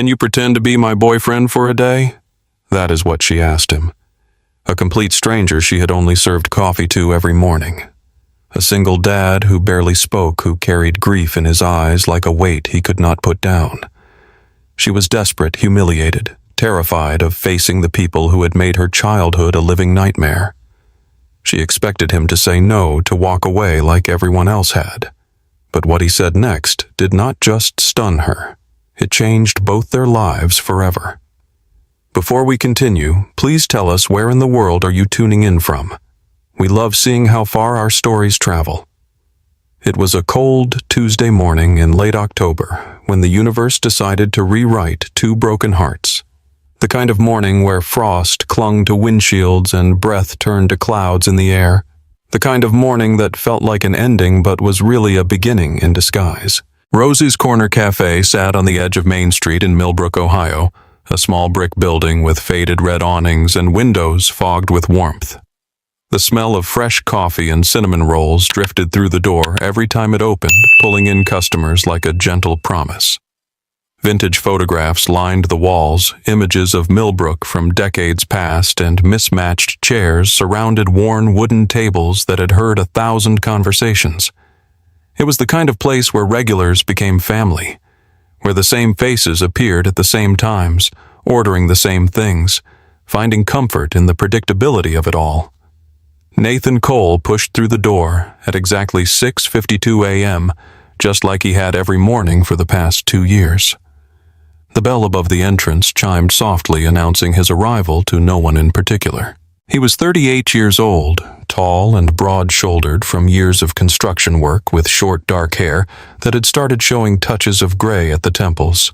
"Can you pretend to be my boyfriend for a day?" That is what she asked him. A complete stranger she had only served coffee to every morning. A single dad who barely spoke, who carried grief in his eyes like a weight he could not put down. She was desperate, humiliated, terrified of facing the people who had made her childhood a living nightmare. She expected him to say no, to walk away like everyone else had. But what he said next did not just stun her. It changed both their lives forever. Before we continue, please tell us where in the world are you tuning in from. We love seeing how far our stories travel. It was a cold Tuesday morning in late October when the universe decided to rewrite two broken hearts. The kind of morning where frost clung to windshields and breath turned to clouds in the air. The kind of morning that felt like an ending but was really a beginning in disguise. Rosie's Corner Cafe sat on the edge of Main Street in Millbrook, Ohio, a small brick building with faded red awnings and windows fogged with warmth. The smell of fresh coffee and cinnamon rolls drifted through the door every time it opened, pulling in customers like a gentle promise. Vintage photographs lined the walls, images of Millbrook from decades past, and mismatched chairs surrounded worn wooden tables that had heard 1,000 conversations. It was the kind of place where regulars became family, where the same faces appeared at the same times, ordering the same things, finding comfort in the predictability of it all. Nathan Cole pushed through the door at exactly 6:52 a.m., just like he had every morning for the past 2 years. The bell above the entrance chimed softly, announcing his arrival to no one in particular. He was 38 years old, tall and broad-shouldered from years of construction work, with short dark hair that had started showing touches of gray at the temples.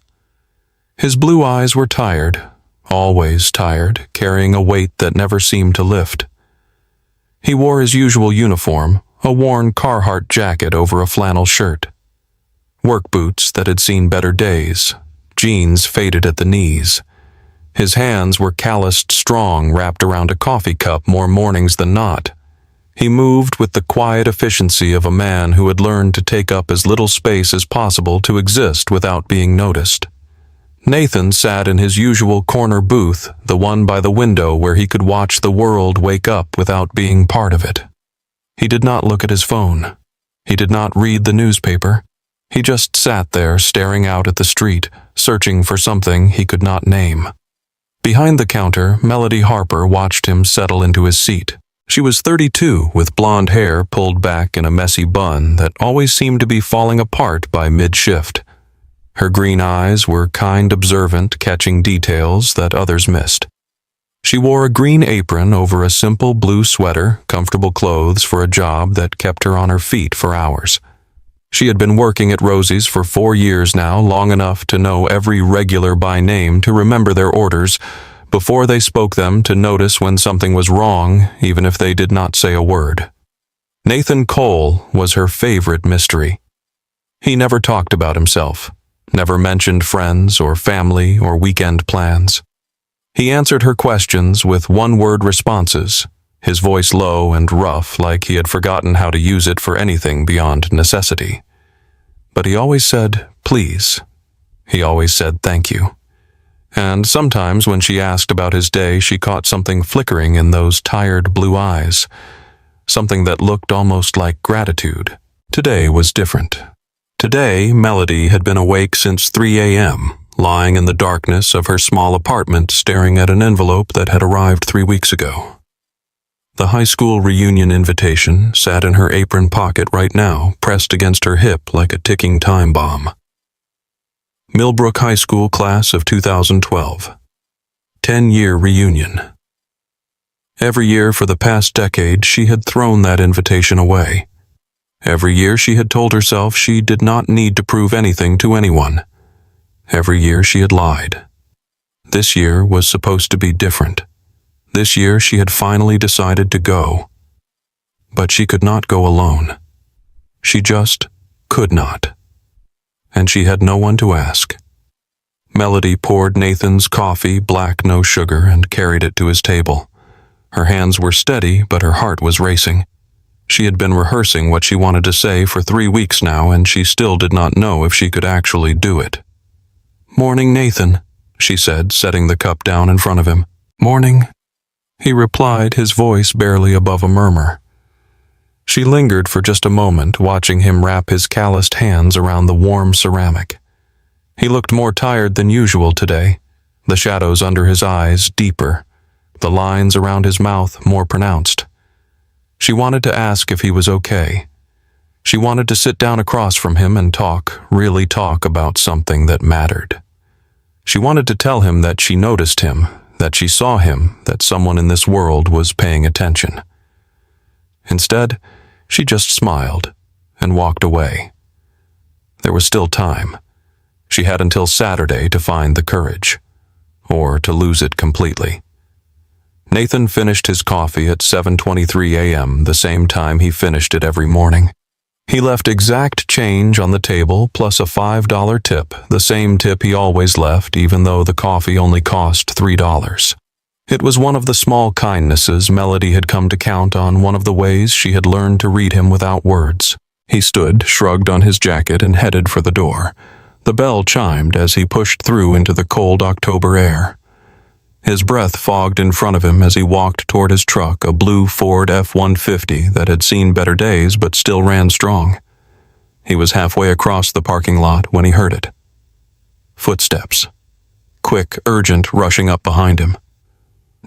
His blue eyes were tired, always tired, carrying a weight that never seemed to lift. He wore his usual uniform, a worn Carhartt jacket over a flannel shirt. Work boots that had seen better days, jeans faded at the knees. His hands were calloused strong, wrapped around a coffee cup more mornings than not. He moved with the quiet efficiency of a man who had learned to take up as little space as possible to exist without being noticed. Nathan sat in his usual corner booth, the one by the window where he could watch the world wake up without being part of it. He did not look at his phone. He did not read the newspaper. He just sat there staring out at the street, searching for something he could not name. Behind the counter, Melody Harper watched him settle into his seat. She was 32, with blonde hair pulled back in a messy bun that always seemed to be falling apart by mid-shift. Her green eyes were kind, observant, catching details that others missed. She wore a green apron over a simple blue sweater, comfortable clothes for a job that kept her on her feet for hours. She had been working at Rosie's for 4 years now, long enough to know every regular by name, to remember their orders, before they spoke them, to notice when something was wrong, even if they did not say a word. Nathan Cole was her favorite mystery. He never talked about himself, never mentioned friends or family or weekend plans. He answered her questions with one-word responses, his voice low and rough, like he had forgotten how to use it for anything beyond necessity. But he always said, please. He always said thank you. And sometimes when she asked about his day, she caught something flickering in those tired blue eyes, something that looked almost like gratitude. Today was different. Today, Melody had been awake since 3 a.m., lying in the darkness of her small apartment, staring at an envelope that had arrived 3 weeks ago. The high school reunion invitation sat in her apron pocket right now, pressed against her hip like a ticking time bomb. Millbrook High School class of 2012. 10-year reunion. Every year for the past decade, she had thrown that invitation away. Every year she had told herself she did not need to prove anything to anyone. Every year she had lied. This year was supposed to be different. This year she had finally decided to go. But she could not go alone. She just could not. And she had no one to ask. Melody poured Nathan's coffee, black, no sugar, and carried it to his table. Her hands were steady, but her heart was racing. She had been rehearsing what she wanted to say for 3 weeks now, and she still did not know if she could actually do it. "Morning, Nathan," she said, setting the cup down in front of him. "Morning," he replied, his voice barely above a murmur. She lingered for just a moment, watching him wrap his calloused hands around the warm ceramic. He looked more tired than usual today, the shadows under his eyes deeper, the lines around his mouth more pronounced. She wanted to ask if he was okay. She wanted to sit down across from him and talk, really talk about something that mattered. She wanted to tell him that she noticed him, that she saw him, that someone in this world was paying attention. Instead, she just smiled and walked away. There was still time. She had until Saturday to find the courage, or to lose it completely. Nathan finished his coffee at 7:23 a.m., the same time he finished it every morning. He left exact change on the table plus a $5 tip, the same tip he always left even though the coffee only cost $3. It was one of the small kindnesses Melody had come to count on, one of the ways she had learned to read him without words. He stood, shrugged on his jacket, and headed for the door. The bell chimed as he pushed through into the cold October air. His breath fogged in front of him as he walked toward his truck, a blue Ford F-150 that had seen better days but still ran strong. He was halfway across the parking lot when he heard it. Footsteps. Quick, urgent, rushing up behind him.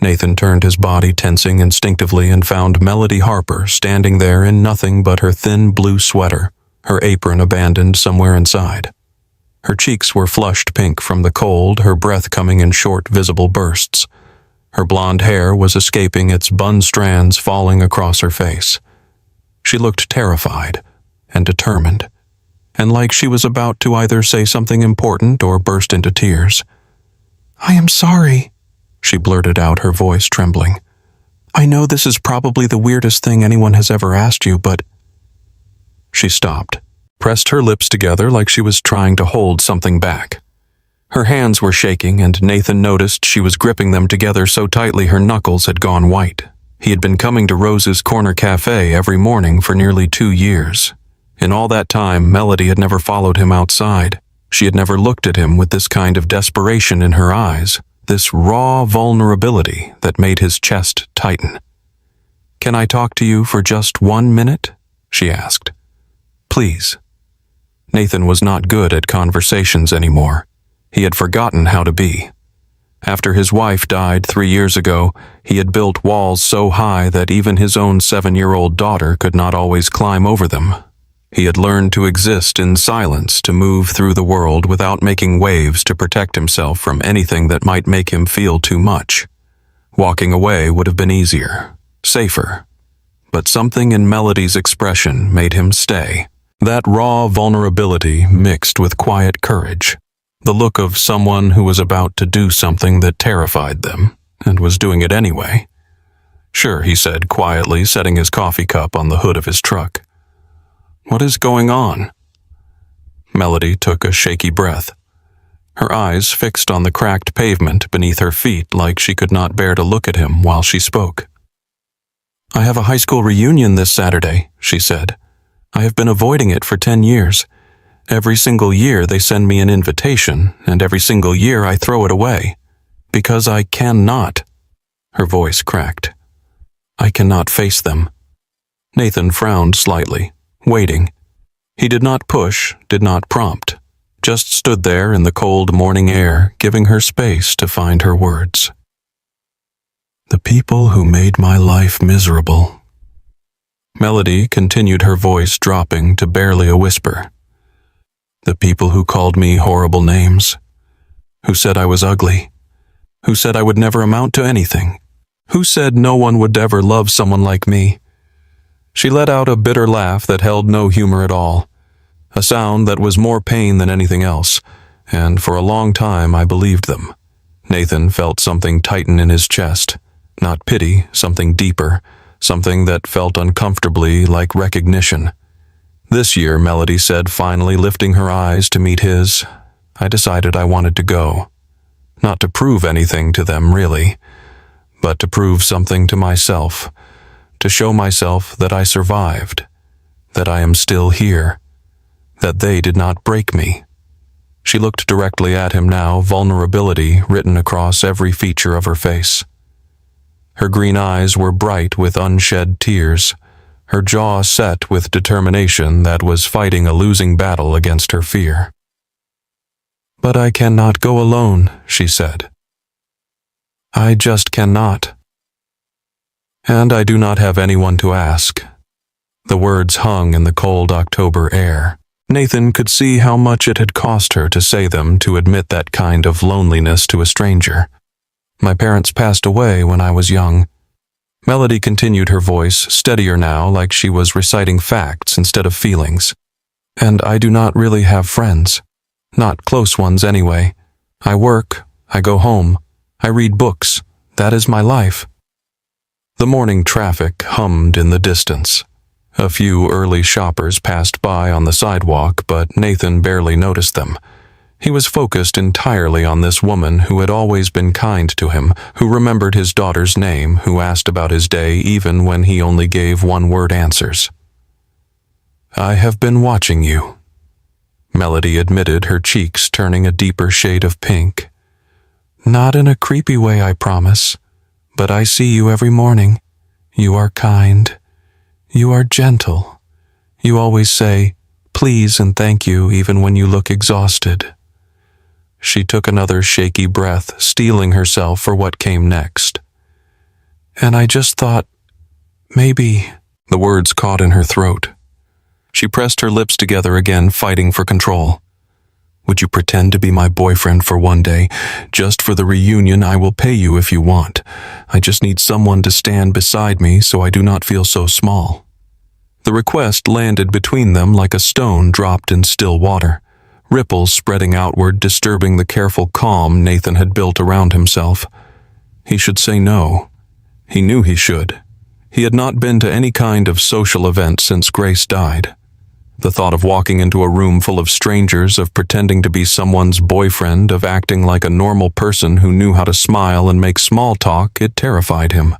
Nathan turned his body, tensing instinctively, and found Melody Harper standing there in nothing but her thin blue sweater, her apron abandoned somewhere inside. Her cheeks were flushed pink from the cold, her breath coming in short, visible bursts. Her blonde hair was escaping, its bun strands falling across her face. She looked terrified and determined, and like she was about to either say something important or burst into tears. "I am sorry," she blurted out, her voice trembling. "I know this is probably the weirdest thing anyone has ever asked you, but—" She stopped, pressed her lips together like she was trying to hold something back. Her hands were shaking, and Nathan noticed she was gripping them together so tightly her knuckles had gone white. He had been coming to Rose's Corner Cafe every morning for nearly 2 years. In all that time, Melody had never followed him outside. She had never looked at him with this kind of desperation in her eyes, this raw vulnerability that made his chest tighten. "Can I talk to you for just 1 minute?" she asked. "Please." Nathan was not good at conversations anymore. He had forgotten how to be. After his wife died 3 years ago, he had built walls so high that even his own 7-year-old daughter could not always climb over them. He had learned to exist in silence, to move through the world without making waves, to protect himself from anything that might make him feel too much. Walking away would have been easier, safer. But something in Melody's expression made him stay. That raw vulnerability mixed with quiet courage. The look of someone who was about to do something that terrified them, and was doing it anyway. "Sure," he said quietly, setting his coffee cup on the hood of his truck. "What is going on?" Melody took a shaky breath, her eyes fixed on the cracked pavement beneath her feet like she could not bear to look at him while she spoke. "I have a high school reunion this Saturday," she said. "I have been avoiding it for 10 years. Every single year they send me an invitation, and every single year I throw it away. Because I cannot." Her voice cracked. "I cannot face them." Nathan frowned slightly, waiting. He did not push, did not prompt, just stood there in the cold morning air, giving her space to find her words. "The people who made my life miserable." Melody continued, her voice dropping to barely a whisper. "The people who called me horrible names, who said I was ugly, who said I would never amount to anything, who said no one would ever love someone like me." She let out a bitter laugh that held no humor at all, a sound that was more pain than anything else, and for a long time I believed them. Nathan felt something tighten in his chest, not pity, something deeper, something that felt uncomfortably like recognition. "This year," Melody said, finally lifting her eyes to meet his, "I decided I wanted to go. Not to prove anything to them, really, but to prove something to myself, to show myself that I survived, that I am still here, that they did not break me." She looked directly at him now, vulnerability written across every feature of her face. Her green eyes were bright with unshed tears, her jaw set with determination that was fighting a losing battle against her fear. "But I cannot go alone," she said. "I just cannot. And I do not have anyone to ask." The words hung in the cold October air. Nathan could see how much it had cost her to say them, to admit that kind of loneliness to a stranger. "My parents passed away when I was young." Melody continued, her voice steadier now, like she was reciting facts instead of feelings. "And I do not really have friends. Not close ones anyway. I work, I go home, I read books. That is my life." The morning traffic hummed in the distance. A few early shoppers passed by on the sidewalk, but Nathan barely noticed them. He was focused entirely on this woman who had always been kind to him, who remembered his daughter's name, who asked about his day even when he only gave one-word answers. "I have been watching you," Melody admitted, her cheeks turning a deeper shade of pink. "Not in a creepy way, I promise, but I see you every morning. You are kind. You are gentle. You always say please and thank you even when you look exhausted." She took another shaky breath, steeling herself for what came next. "And I just thought, maybe—" The words caught in her throat. She pressed her lips together again, fighting for control. "Would you pretend to be my boyfriend for one day? Just for the reunion, I will pay you if you want. I just need someone to stand beside me so I do not feel so small." The request landed between them like a stone dropped in still water, ripples spreading outward, disturbing the careful calm Nathan had built around himself. He should say no. He knew he should. He had not been to any kind of social event since Grace died. The thought of walking into a room full of strangers, of pretending to be someone's boyfriend, of acting like a normal person who knew how to smile and make small talk, it terrified him.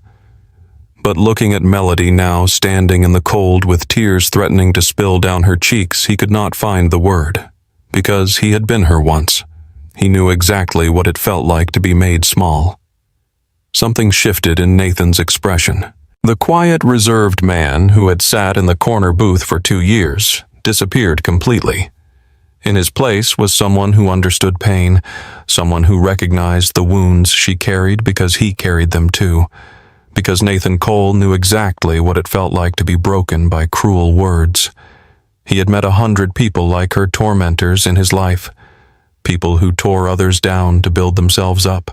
But looking at Melody now, standing in the cold with tears threatening to spill down her cheeks, he could not find the word. Because he had been her once. He knew exactly what it felt like to be made small. Something shifted in Nathan's expression. The quiet, reserved man who had sat in the corner booth for 2 years disappeared completely. In his place was someone who understood pain, someone who recognized the wounds she carried because he carried them too, because Nathan Cole knew exactly what it felt like to be broken by cruel words. He had met 100 people like her, tormentors in his life, people who tore others down to build themselves up,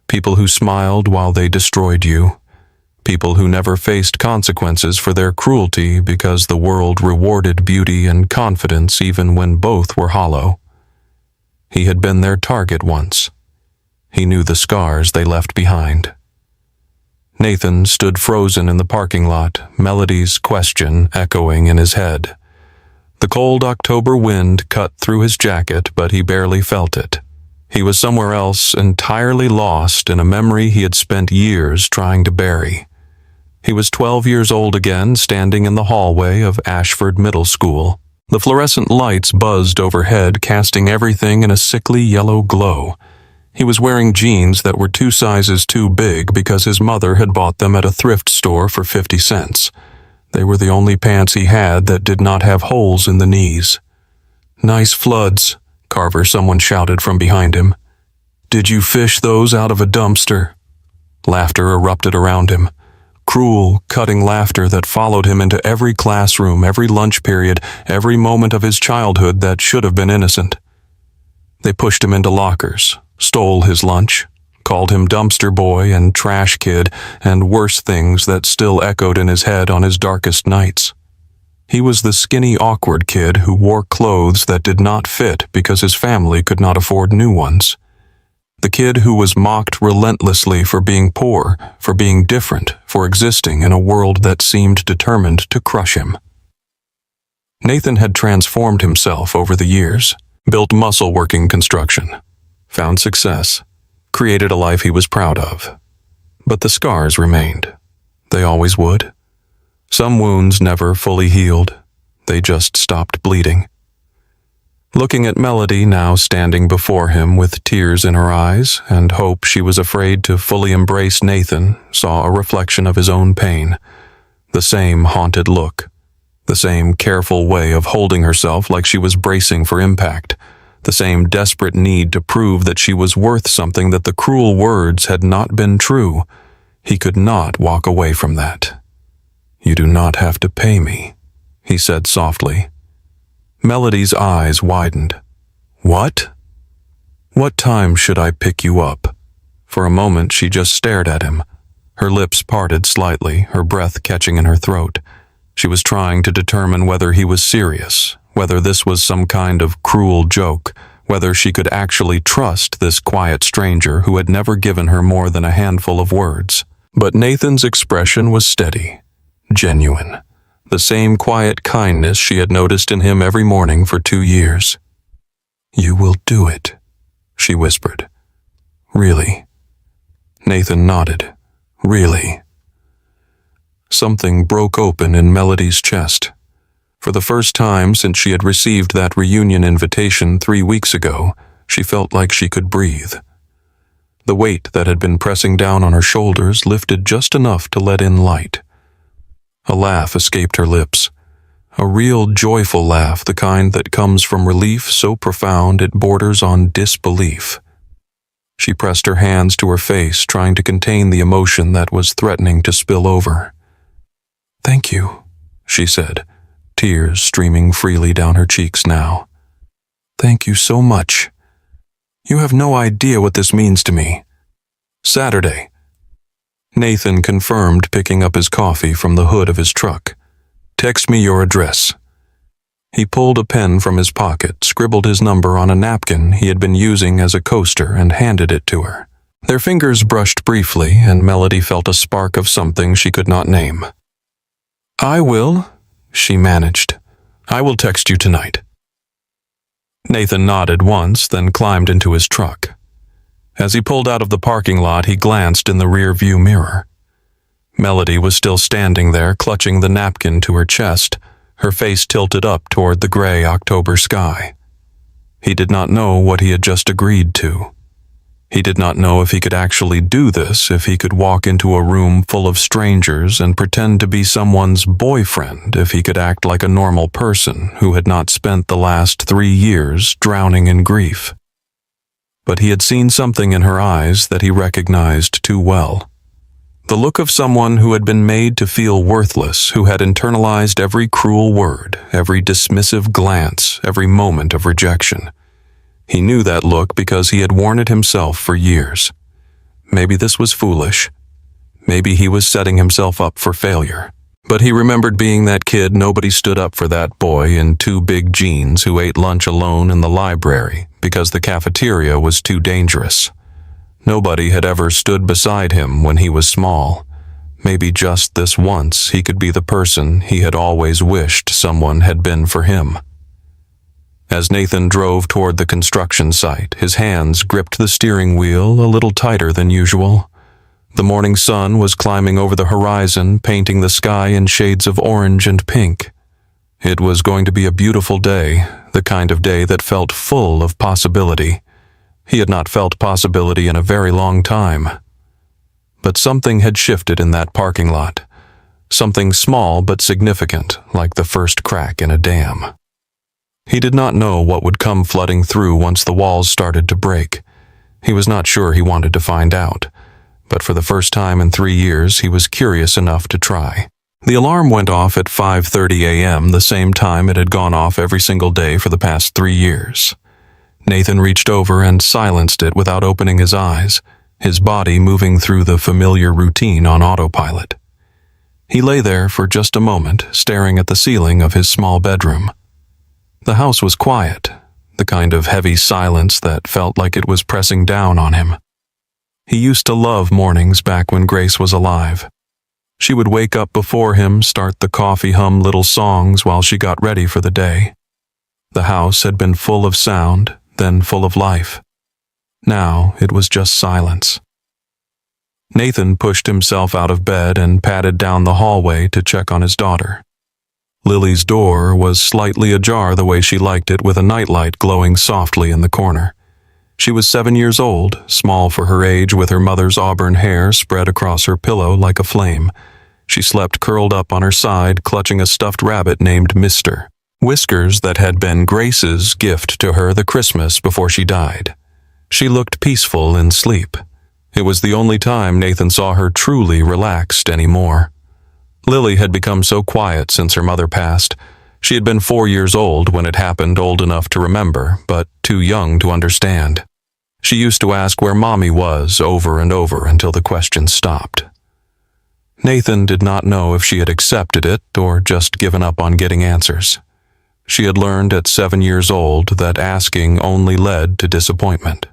people who smiled while they destroyed you, people who never faced consequences for their cruelty because the world rewarded beauty and confidence even when both were hollow. He had been their target once. He knew the scars they left behind. Nathan stood frozen in the parking lot, Melody's question echoing in his head. The cold October wind cut through his jacket, but he barely felt it. He was somewhere else, entirely lost in a memory he had spent years trying to bury. He was 12 years old again, standing in the hallway of Ashford Middle School. The fluorescent lights buzzed overhead, casting everything in a sickly yellow glow. He was wearing jeans that were 2 sizes too big because his mother had bought them at a thrift store for 50 cents. They were the only pants he had that did not have holes in the knees. "Nice floods," Carver, someone shouted from behind him. "Did you fish those out of a dumpster?" Laughter erupted around him. Cruel, cutting laughter that followed him into every classroom, every lunch period, every moment of his childhood that should have been innocent. They pushed him into lockers, stole his lunch, called him dumpster boy and trash kid, and worse things that still echoed in his head on his darkest nights. He was the skinny, awkward kid who wore clothes that did not fit because his family could not afford new ones. The kid who was mocked relentlessly for being poor, for being different, for existing in a world that seemed determined to crush him. Nathan had transformed himself over the years, built muscle working construction, found success, created a life he was proud of. But the scars remained. They always would. Some wounds never fully healed. They just stopped bleeding. Looking at Melody now standing before him with tears in her eyes, and hope she was afraid to fully embrace Nathan, saw a reflection of his own pain. The same haunted look. The same careful way of holding herself like she was bracing for impact. The same desperate need to prove that she was worth something, that the cruel words had not been true. He could not walk away from that. "You do not have to pay me," he said softly. Melody's eyes widened. "What? What time should I pick you up?" For a moment she just stared at him, her lips parted slightly, her breath catching in her throat. She was trying to determine whether he was serious, whether this was some kind of cruel joke, whether she could actually trust this quiet stranger who had never given her more than a handful of words. But Nathan's expression was steady, genuine. The same quiet kindness she had noticed in him every morning for 2 years. "You will do it," she whispered. "Really?" Nathan nodded. "Really?" Something broke open in Melody's chest. For the first time since she had received that reunion invitation 3 weeks ago, she felt like she could breathe. The weight that had been pressing down on her shoulders lifted just enough to let in light. A laugh escaped her lips. A real joyful laugh, the kind that comes from relief so profound it borders on disbelief. She pressed her hands to her face, trying to contain the emotion that was threatening to spill over. "Thank you," she said, tears streaming freely down her cheeks now. "Thank you so much. You have no idea what this means to me." "Saturday," Nathan confirmed, picking up his coffee from the hood of his truck. "Text me your address." He pulled a pen from his pocket, scribbled his number on a napkin he had been using as a coaster, and handed it to her. Their fingers brushed briefly, and Melody felt a spark of something she could not name. "I will," she managed. "I will text you tonight." Nathan nodded once, then climbed into his truck. As he pulled out of the parking lot, he glanced in the rear-view mirror. Melody was still standing there, clutching the napkin to her chest, her face tilted up toward the gray October sky. He did not know what he had just agreed to. He did not know if he could actually do this, if he could walk into a room full of strangers and pretend to be someone's boyfriend, if he could act like a normal person who had not spent the last 3 years drowning in grief. But he had seen something in her eyes that he recognized too well. The look of someone who had been made to feel worthless, who had internalized every cruel word, every dismissive glance, every moment of rejection. He knew that look because he had worn it himself for years. Maybe this was foolish. Maybe he was setting himself up for failure. But he remembered being that kid nobody stood up for, that boy in 2 big jeans who ate lunch alone in the library because the cafeteria was too dangerous. Nobody had ever stood beside him when he was small. Maybe just this once he could be the person he had always wished someone had been for him. As Nathan drove toward the construction site, his hands gripped the steering wheel a little tighter than usual. The morning sun was climbing over the horizon, painting the sky in shades of orange and pink. It was going to be a beautiful day, the kind of day that felt full of possibility. He had not felt possibility in a very long time. But something had shifted in that parking lot. Something small but significant, like the first crack in a dam. He did not know what would come flooding through once the walls started to break. He was not sure he wanted to find out. But for the first time in 3 years, he was curious enough to try. The alarm went off at 5:30 a.m., the same time it had gone off every single day for the past 3 years. Nathan reached over and silenced it without opening his eyes, his body moving through the familiar routine on autopilot. He lay there for just a moment, staring at the ceiling of his small bedroom. The house was quiet, the kind of heavy silence that felt like it was pressing down on him. He used to love mornings back when Grace was alive. She would wake up before him, start the coffee, hum little songs while she got ready for the day. The house had been full of sound, then full of life. Now it was just silence. Nathan pushed himself out of bed and padded down the hallway to check on his daughter. Lily's door was slightly ajar the way she liked it, with a nightlight glowing softly in the corner. She was 7 years old, small for her age, with her mother's auburn hair spread across her pillow like a flame. She slept curled up on her side, clutching a stuffed rabbit named Mr. Whiskers that had been Grace's gift to her the Christmas before she died. She looked peaceful in sleep. It was the only time Nathan saw her truly relaxed anymore. Lily had become so quiet since her mother passed. She had been 4 years old when it happened, old enough to remember, but too young to understand. She used to ask where Mommy was over and over until the question stopped. Nathan did not know if she had accepted it or just given up on getting answers. She had learned at 7 years old that asking only led to disappointment.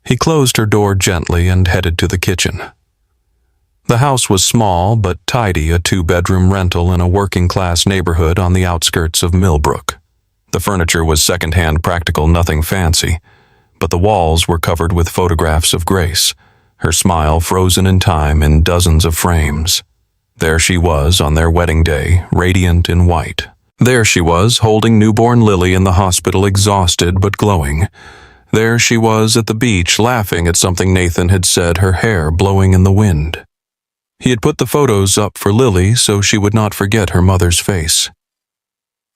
He closed her door gently and headed to the kitchen. The house was small but tidy, a 2-bedroom rental in a working-class neighborhood on the outskirts of Millbrook. The furniture was second-hand, practical, nothing fancy, but the walls were covered with photographs of Grace, her smile frozen in time in dozens of frames. There she was on their wedding day, radiant in white. There she was, holding newborn Lily in the hospital, exhausted but glowing. There she was at the beach, laughing at something Nathan had said, her hair blowing in the wind. He had put the photos up for Lily so she would not forget her mother's face.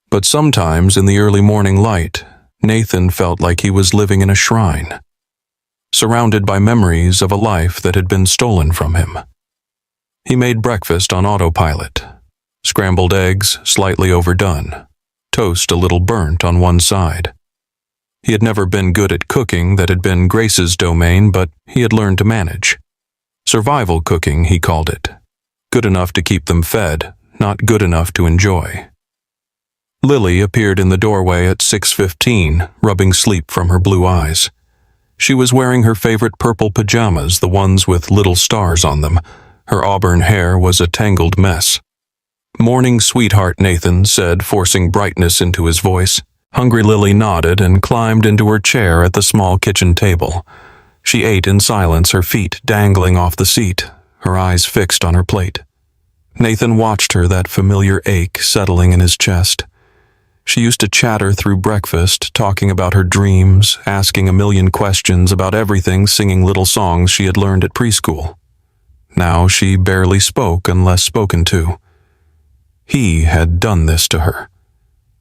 But sometimes in the early morning light, Nathan felt like he was living in a shrine, surrounded by memories of a life that had been stolen from him. He made breakfast on autopilot. Scrambled eggs slightly overdone, toast a little burnt on one side. He had never been good at cooking, that had been Grace's domain, but he had learned to manage. Survival cooking, he called it. Good enough to keep them fed, not good enough to enjoy. Lily appeared in the doorway at 6:15, rubbing sleep from her blue eyes. She was wearing her favorite purple pajamas, the ones with little stars on them. Her auburn hair was a tangled mess. "Morning, sweetheart," Nathan said, forcing brightness into his voice. Hungry Lily nodded and climbed into her chair at the small kitchen table. She ate in silence, her feet dangling off the seat, her eyes fixed on her plate. Nathan watched her, that familiar ache settling in his chest. She used to chatter through breakfast, talking about her dreams, asking a million questions about everything, singing little songs she had learned at preschool. Now she barely spoke unless spoken to. He had done this to her.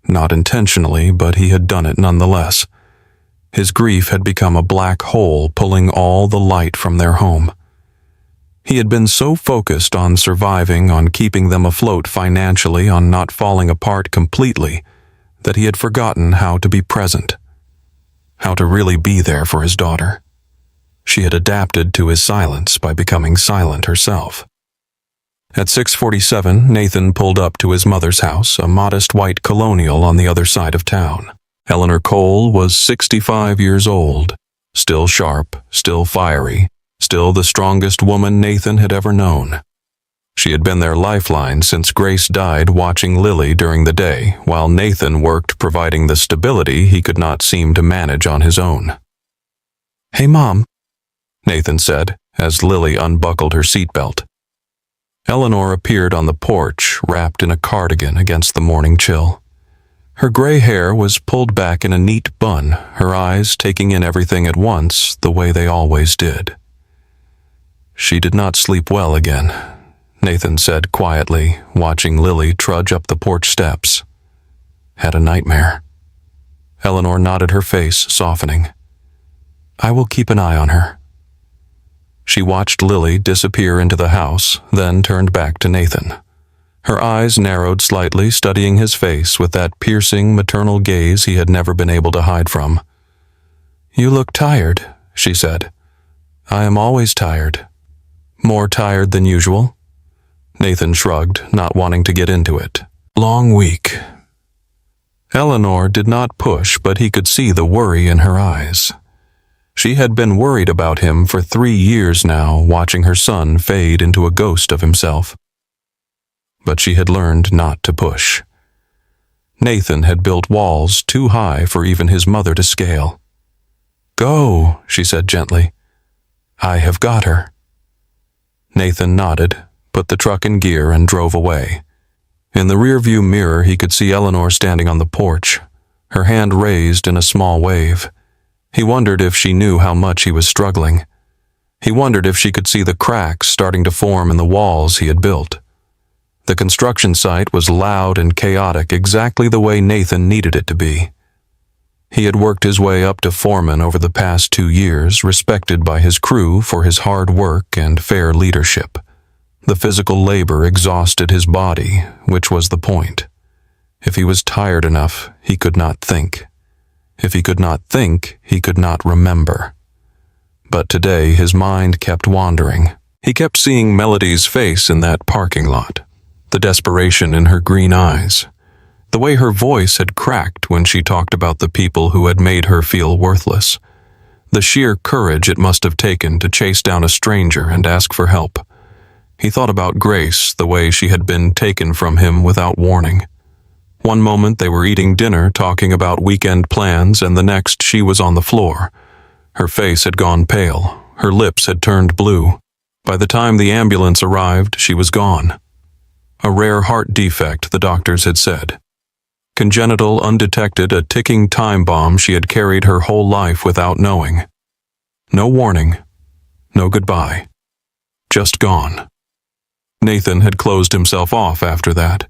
Not intentionally, but he had done it nonetheless. His grief had become a black hole, pulling all the light from their home. He had been so focused on surviving, on keeping them afloat financially, on not falling apart completely, that he had forgotten how to be present, how to really be there for his daughter. She had adapted to his silence by becoming silent herself. At 6:47, Nathan pulled up to his mother's house, a modest white colonial on the other side of town. Eleanor Cole was 65 years old, still sharp, still fiery, still the strongest woman Nathan had ever known. She had been their lifeline since Grace died, watching Lily during the day, while Nathan worked providing the stability he could not seem to manage on his own. "Hey, Mom," Nathan said, as Lily unbuckled her seatbelt. Eleanor appeared on the porch, wrapped in a cardigan against the morning chill. Her gray hair was pulled back in a neat bun, her eyes taking in everything at once, the way they always did. "She did not sleep well again," Nathan said quietly, watching Lily trudge up the porch steps. "Had a nightmare." Eleanor nodded, her face softening. "I will keep an eye on her." She watched Lily disappear into the house, then turned back to Nathan. Her eyes narrowed slightly, studying his face with that piercing maternal gaze he had never been able to hide from. "You look tired," she said. "I am always tired." "More tired than usual?" Nathan shrugged, not wanting to get into it. "Long week." Eleanor did not push, but he could see the worry in her eyes. She had been worried about him for 3 years now, watching her son fade into a ghost of himself. But she had learned not to push. Nathan had built walls too high for even his mother to scale. "Go," she said gently. "I have got her." Nathan nodded, put the truck in gear, and drove away. In the rearview mirror, he could see Eleanor standing on the porch, her hand raised in a small wave. He wondered if she knew how much he was struggling. He wondered if she could see the cracks starting to form in the walls he had built. The construction site was loud and chaotic, exactly the way Nathan needed it to be. He had worked his way up to foreman over the past 2 years, respected by his crew for his hard work and fair leadership. The physical labor exhausted his body, which was the point. If he was tired enough, he could not think. If he could not think, he could not remember. But today his mind kept wandering. He kept seeing Melody's face in that parking lot, the desperation in her green eyes, the way her voice had cracked when she talked about the people who had made her feel worthless, the sheer courage it must have taken to chase down a stranger and ask for help. He thought about Grace, the way she had been taken from him without warning. One moment they were eating dinner, talking about weekend plans, and the next she was on the floor. Her face had gone pale, her lips had turned blue. By the time the ambulance arrived, she was gone. A rare heart defect, the doctors had said. Congenital, undetected, a ticking time bomb she had carried her whole life without knowing. No warning, no goodbye. Just gone. Nathan had closed himself off after that.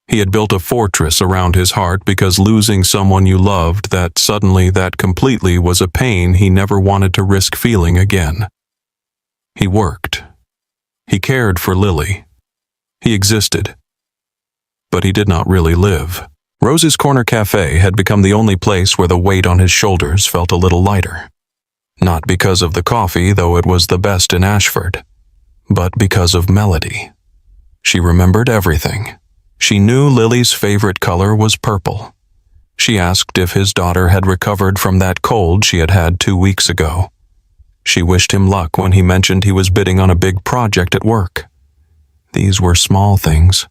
He had built a fortress around his heart because losing someone you loved, that suddenly, that completely, was a pain he never wanted to risk feeling again. He worked. He cared for Lily. He existed. But he did not really live. Rose's Corner Cafe had become the only place where the weight on his shoulders felt a little lighter. Not because of the coffee, though it was the best in Ashford, but because of Melody. She remembered everything. She knew Lily's favorite color was purple. She asked if his daughter had recovered from that cold she had had 2 weeks ago. She wished him luck when he mentioned he was bidding on a big project at work. These were small things,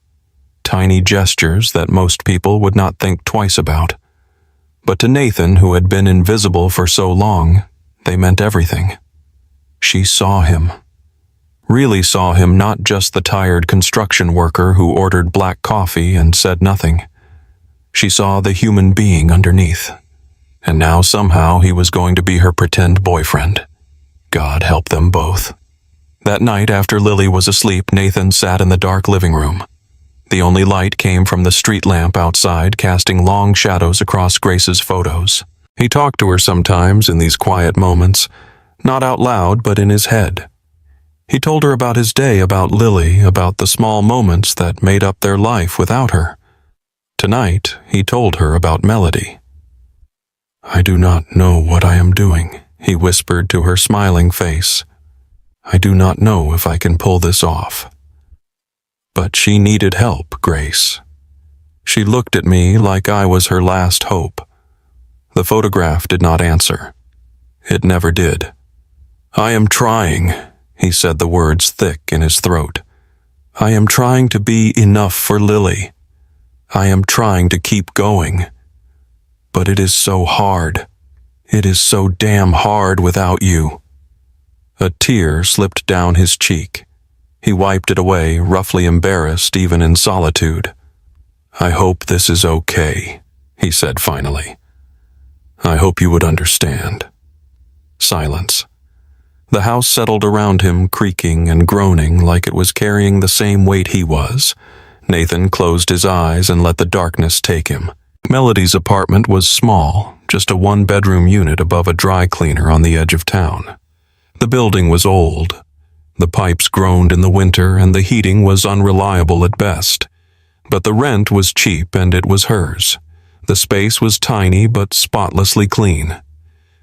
tiny gestures that most people would not think twice about. But to Nathan, who had been invisible for so long, they meant everything. She saw him. Really saw him, not just the tired construction worker who ordered black coffee and said nothing. She saw the human being underneath. And now somehow he was going to be her pretend boyfriend. God help them both. That night after Lily was asleep, Nathan sat in the dark living room. The only light came from the street lamp outside, casting long shadows across Grace's photos. He talked to her sometimes in these quiet moments, not out loud but in his head. He told her about his day, about Lily, about the small moments that made up their life without her. Tonight, he told her about Melody. "I do not know what I am doing," he whispered to her smiling face. "I do not know if I can pull this off." But she needed help, Grace. She looked at me like I was her last hope. The photograph did not answer. It never did. "I am trying," he said, the words thick in his throat. "I am trying to be enough for Lily. I am trying to keep going. But it is so hard. It is so damn hard without you." A tear slipped down his cheek. He wiped it away, roughly embarrassed even in solitude. "I hope this is okay," he said finally. "I hope you would understand." Silence. The house settled around him, creaking and groaning like it was carrying the same weight he was. Nathan closed his eyes and let the darkness take him. Melody's apartment was small, just a one-bedroom unit above a dry cleaner on the edge of town. The building was old. The pipes groaned in the winter and the heating was unreliable at best. But the rent was cheap and it was hers. The space was tiny but spotlessly clean.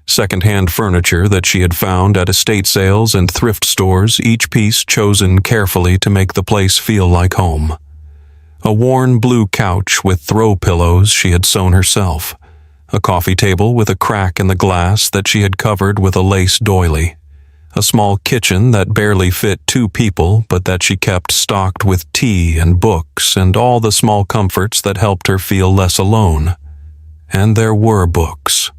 Second-hand furniture that she had found at estate sales and thrift stores, each piece chosen carefully to make the place feel like home. A worn blue couch with throw pillows she had sewn herself. A coffee table with a crack in the glass that she had covered with a lace doily. A small kitchen that barely fit 2 people, but that she kept stocked with tea and books and all the small comforts that helped her feel less alone. And there were books.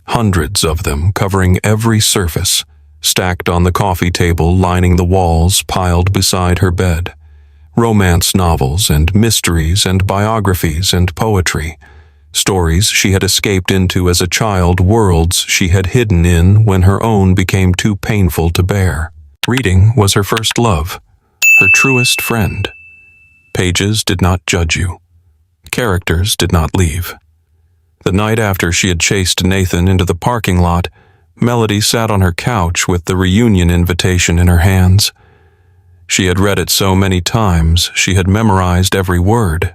Hundreds of them, covering every surface, stacked on the coffee table, lining the walls, piled beside her bed. romance novels and mysteries and biographies and poetry, stories she had escaped into as a child, worlds she had hidden in when her own became too painful to bear. Reading was her first love, her truest friend. Pages did not judge you. Characters did not leave. The night after she had chased Nathan into the parking lot, Melody sat on her couch with the reunion invitation in her hands. She had read it so many times, she had memorized every word,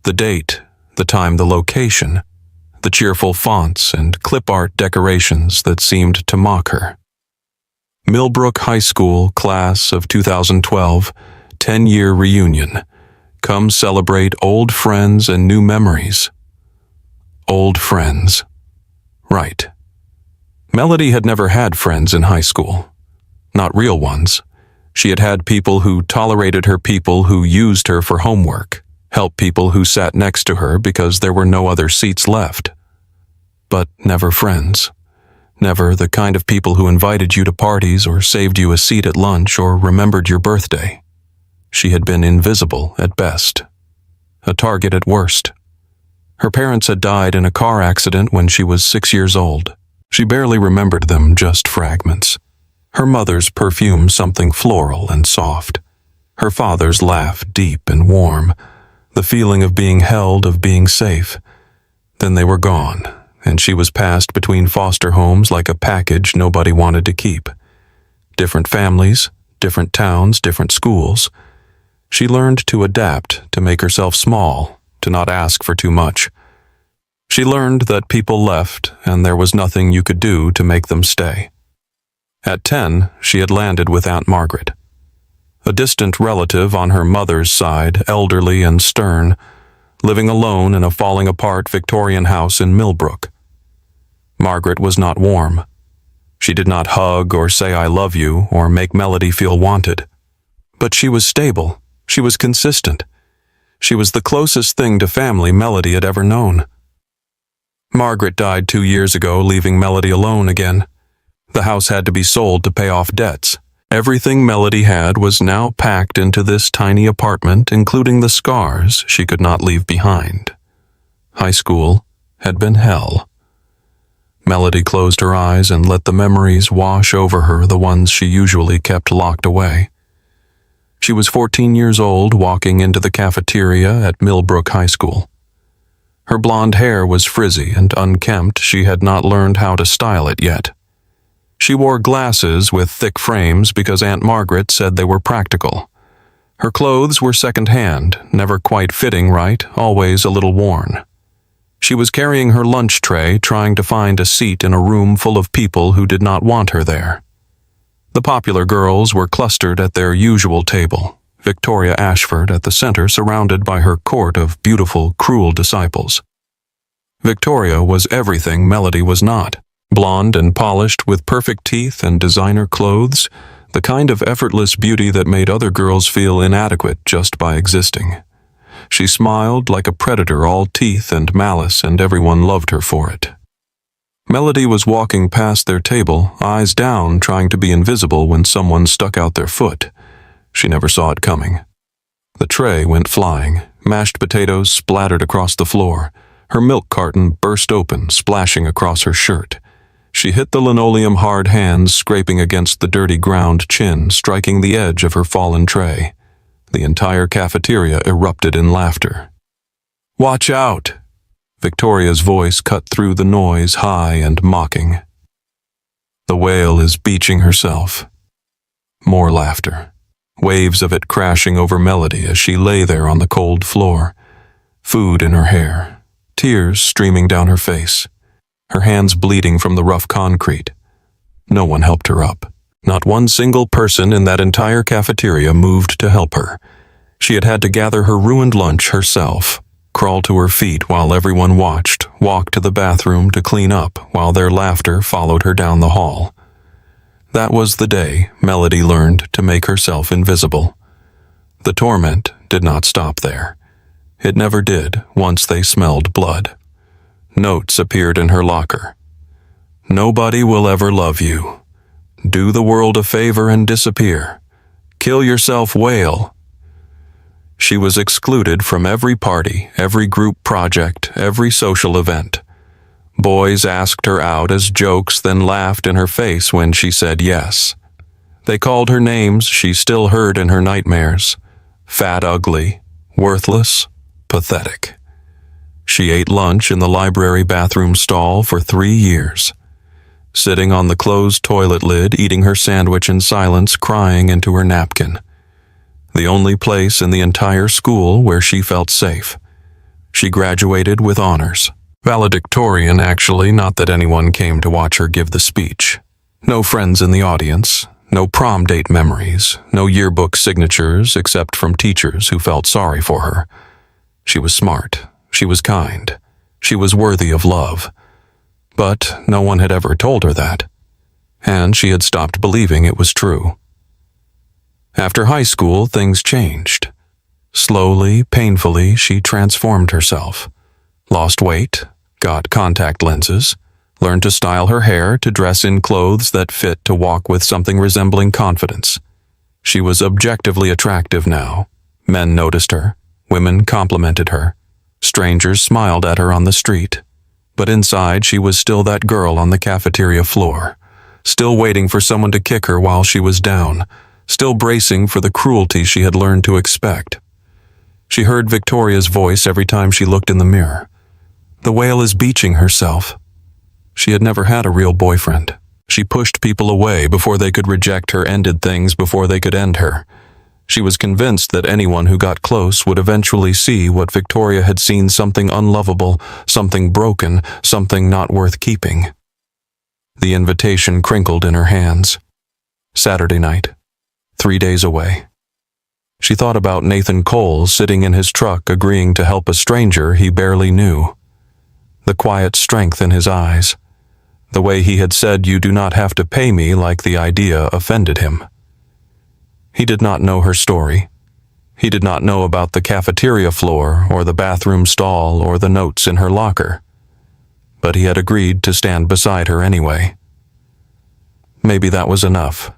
the date, the time, the location, the cheerful fonts and clip art decorations that seemed to mock her. Millbrook High School, class of 2012, 10-year reunion. Come celebrate old friends and new memories. Old friends. Right. Melody had never had friends in high school. Not real ones. She had had people who tolerated her, people who used her for homework, helped people who sat next to her because there were no other seats left. But never friends. Never the kind of people who invited you to parties or saved you a seat at lunch or remembered your birthday. She had been invisible at best, a target at worst. Her parents had died in a car accident when she was 6 years old. She barely remembered them, just fragments. Her mother's perfume something floral and soft. Her father's laugh deep and warm, the feeling of being held, of being safe. Then they were gone, and she was passed between foster homes like a package nobody wanted to keep. Different families, different towns, different schools. She learned to adapt, to make herself small, to not ask for too much. She learned that people left, and there was nothing you could do to make them stay. At 10, she had landed with Aunt Margaret. A distant relative on her mother's side, elderly and stern, living alone in a falling-apart Victorian house in Millbrook. Margaret was not warm. She did not hug or say I love you or make Melody feel wanted. But she was stable. She was consistent. She was the closest thing to family Melody had ever known. Margaret died 2 years ago, leaving Melody alone again. The house had to be sold to pay off debts. Everything Melody had was now packed into this tiny apartment, including the scars she could not leave behind. High school had been hell. Melody closed her eyes and let the memories wash over her, the ones she usually kept locked away. She was 14 years old, walking into the cafeteria at Millbrook High School. Her blonde hair was frizzy and unkempt. She had not learned how to style it yet. She wore glasses with thick frames because Aunt Margaret said they were practical. Her clothes were second-hand, never quite fitting right, always a little worn. She was carrying her lunch tray, trying to find a seat in a room full of people who did not want her there. The popular girls were clustered at their usual table, Victoria Ashford at the center, surrounded by her court of beautiful, cruel disciples. Victoria was everything Melody was not. Blonde and polished with perfect teeth and designer clothes, the kind of effortless beauty that made other girls feel inadequate just by existing. She smiled like a predator, all teeth and malice, and everyone loved her for it. Melody was walking past their table, eyes down, trying to be invisible when someone stuck out their foot. She never saw it coming. The tray went flying. Mashed potatoes splattered across the floor. Her milk carton burst open, splashing across her shirt. She hit the linoleum, hard hands scraping against the dirty ground, chin striking the edge of her fallen tray. The entire cafeteria erupted in laughter. "Watch out!" Victoria's voice cut through the noise, high and mocking. "The whale is beaching herself." More laughter. Waves of it crashing over Melody as she lay there on the cold floor. Food in her hair. Tears streaming down her face. Her hands bleeding from the rough concrete. No one helped her up. Not one single person in that entire cafeteria moved to help her. She had to gather her ruined lunch herself, crawl to her feet while everyone watched, walk to the bathroom to clean up while their laughter followed her down the hall. That was the day Melody learned to make herself invisible. The torment did not stop there. It never did once they smelled blood. Notes appeared in her locker. "Nobody will ever love you. Do the world a favor and disappear. Kill yourself, whale." She was excluded from every party, every group project, every social event. Boys asked her out as jokes, then laughed in her face when she said yes. They called her names she still heard in her nightmares. Fat, ugly, worthless, pathetic. She ate lunch in the library bathroom stall for 3 years. Sitting on the closed toilet lid, eating her sandwich in silence, crying into her napkin. The only place in the entire school where she felt safe. She graduated with honors. Valedictorian, actually, not that anyone came to watch her give the speech. No friends in the audience, no prom date memories, no yearbook signatures except from teachers who felt sorry for her. She was smart, she was kind, she was worthy of love. But no one had ever told her that, and she had stopped believing it was true. After high school, things changed. Slowly, painfully, she transformed herself. Lost weight, got contact lenses, learned to style her hair, to dress in clothes that fit, to walk with something resembling confidence. She was objectively attractive now. Men noticed her. Women complimented her. Strangers smiled at her on the street. But inside, she was still that girl on the cafeteria floor, still waiting for someone to kick her while she was down, still bracing for the cruelty she had learned to expect. She heard Victoria's voice every time she looked in the mirror. The whale is beaching herself. She had never had a real boyfriend. She pushed people away before they could reject her, ended things before they could end her. She was convinced that anyone who got close would eventually see what Victoria had seen, something unlovable, something broken, something not worth keeping. The invitation crinkled in her hands. Saturday night. 3 days away. She thought about Nathan Cole sitting in his truck agreeing to help a stranger he barely knew. The quiet strength in his eyes. The way he had said, "You do not have to pay me," like the idea offended him. He did not know her story. He did not know about the cafeteria floor or the bathroom stall or the notes in her locker. But he had agreed to stand beside her anyway. Maybe that was enough.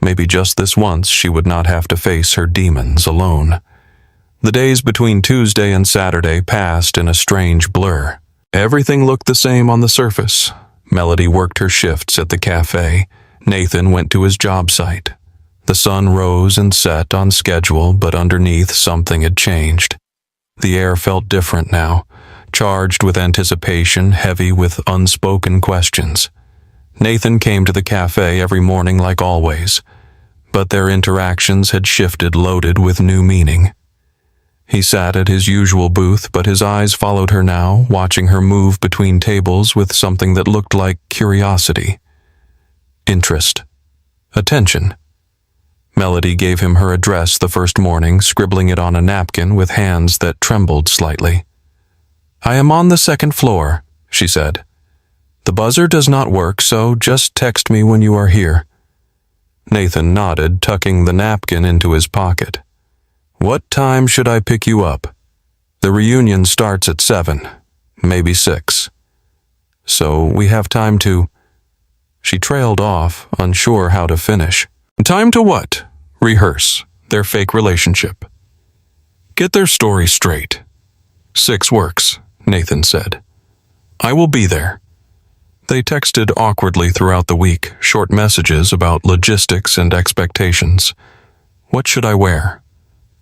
Maybe just this once she would not have to face her demons alone. The days between Tuesday and Saturday passed in a strange blur. Everything looked the same on the surface. Melody worked her shifts at the cafe. Nathan went to his job site. The sun rose and set on schedule, but underneath something had changed. The air felt different now, charged with anticipation, heavy with unspoken questions. Nathan came to the cafe every morning like always, but their interactions had shifted, loaded with new meaning. He sat at his usual booth, but his eyes followed her now, watching her move between tables with something that looked like curiosity, interest, attention. Melody gave him her address the first morning, scribbling it on a napkin with hands that trembled slightly. "I am on the second floor," she said. "The buzzer does not work, so just text me when you are here." Nathan nodded, tucking the napkin into his pocket. "What time should I pick you up?" "The reunion starts at 7, maybe 6. So we have time to—" She trailed off, unsure how to finish. "Time to what?" "Rehearse their fake relationship. Get their story straight." 6 works, Nathan said. "I will be there." They texted awkwardly throughout the week, short messages about logistics and expectations. What should I wear?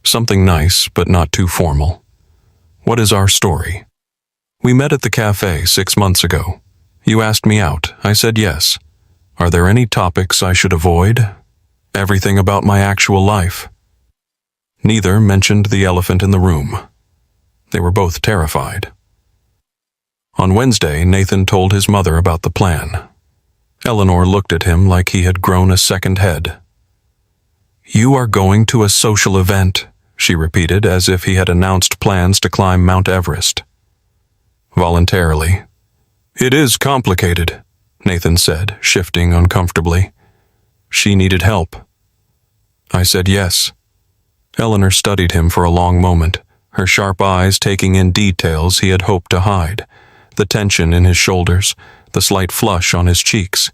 Something nice, but not too formal. What is our story? We met at the cafe 6 months ago. You asked me out. I said yes. Are there any topics I should avoid? Everything about my actual life. Neither mentioned the elephant in the room. They were both terrified. On Wednesday, Nathan told his mother about the plan. Eleanor looked at him like he had grown a second head. "You are going to a social event," she repeated, as if he had announced plans to climb Mount Everest. Voluntarily. "It is complicated," Nathan said, shifting uncomfortably. She needed help. I said yes. Eleanor studied him for a long moment, her sharp eyes taking in details he had hoped to hide. The tension in his shoulders, the slight flush on his cheeks,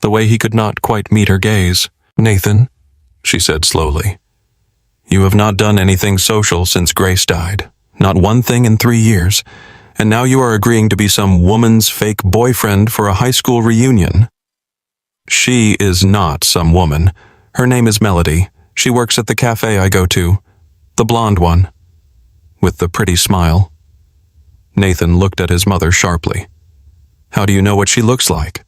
the way he could not quite meet her gaze. "Nathan," she said slowly, You have not done anything social since Grace died. Not one thing in 3 years. And now you are agreeing to be some woman's fake boyfriend for a high school reunion. She is not some woman. Her name is Melody. She works at the cafe I go to. The blonde one. With the pretty smile. Nathan looked at his mother sharply. How do you know what she looks like?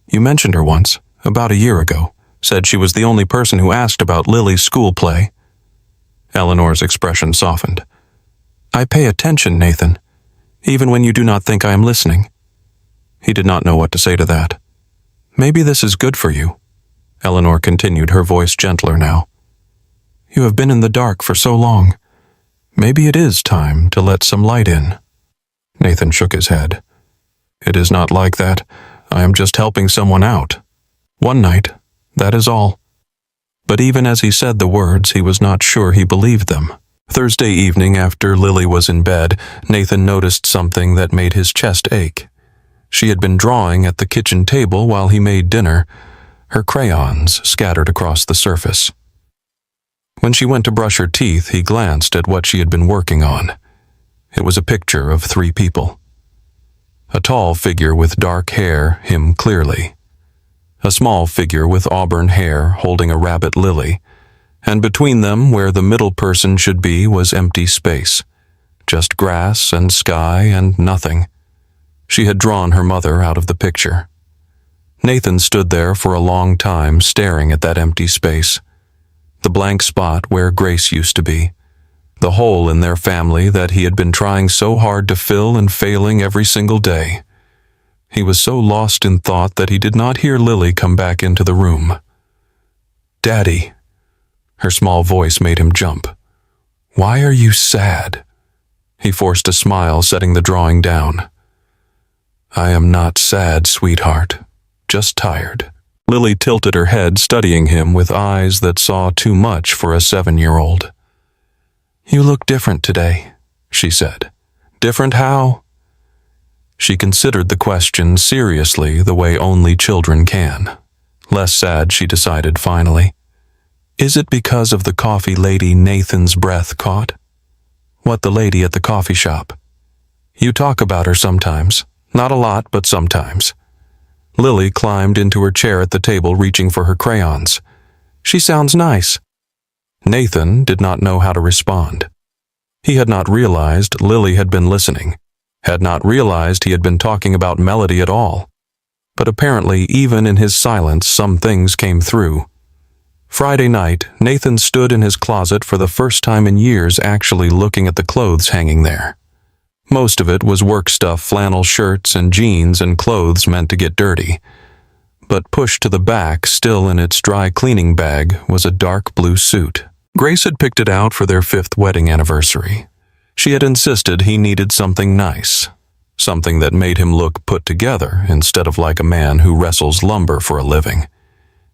You mentioned her once, about a year ago. Said she was the only person who asked about Lily's school play. Eleanor's expression softened. I pay attention, Nathan, even when you do not think I am listening. He did not know what to say to that. Maybe this is good for you, Eleanor continued, her voice gentler now. You have been in the dark for so long. Maybe it is time to let some light in. Nathan shook his head. It is not like that. I am just helping someone out. One night, that is all. But even as he said the words, he was not sure he believed them. Thursday evening, after Lily was in bed, Nathan noticed something that made his chest ache. She had been drawing at the kitchen table while he made dinner, her crayons scattered across the surface. When she went to brush her teeth, he glanced at what she had been working on. It was a picture of 3 people. A tall figure with dark hair, him clearly. A small figure with auburn hair holding a rabbit lily, and between them, where the middle person should be, was empty space. Just grass and sky and nothing. She had drawn her mother out of the picture. Nathan stood there for a long time, staring at that empty space. The blank spot where Grace used to be. The hole in their family that he had been trying so hard to fill and failing every single day. He was so lost in thought that he did not hear Lily come back into the room. Daddy. Her small voice made him jump. Why are you sad? He forced a smile, setting the drawing down. I am not sad, sweetheart. Just tired. Lily tilted her head, studying him with eyes that saw too much for a 7-year-old. You look different today, she said. Different how? She considered the question seriously, the way only children can. Less sad, she decided finally. Is it because of the coffee lady Nathan's breath caught? What the lady at the coffee shop? You talk about her sometimes. Not a lot, but sometimes. Lily climbed into her chair at the table, reaching for her crayons. She sounds nice. Nathan did not know how to respond. He had not realized Lily had been listening, had not realized he had been talking about Melody at all. But apparently, even in his silence, some things came through. Friday night, Nathan stood in his closet for the first time in years, actually looking at the clothes hanging there. Most of it was work stuff, flannel shirts and jeans and clothes meant to get dirty. But pushed to the back, still in its dry cleaning bag, was a dark blue suit. Grace had picked it out for their 5th wedding anniversary. She had insisted he needed something nice, something that made him look put together instead of like a man who wrestles lumber for a living.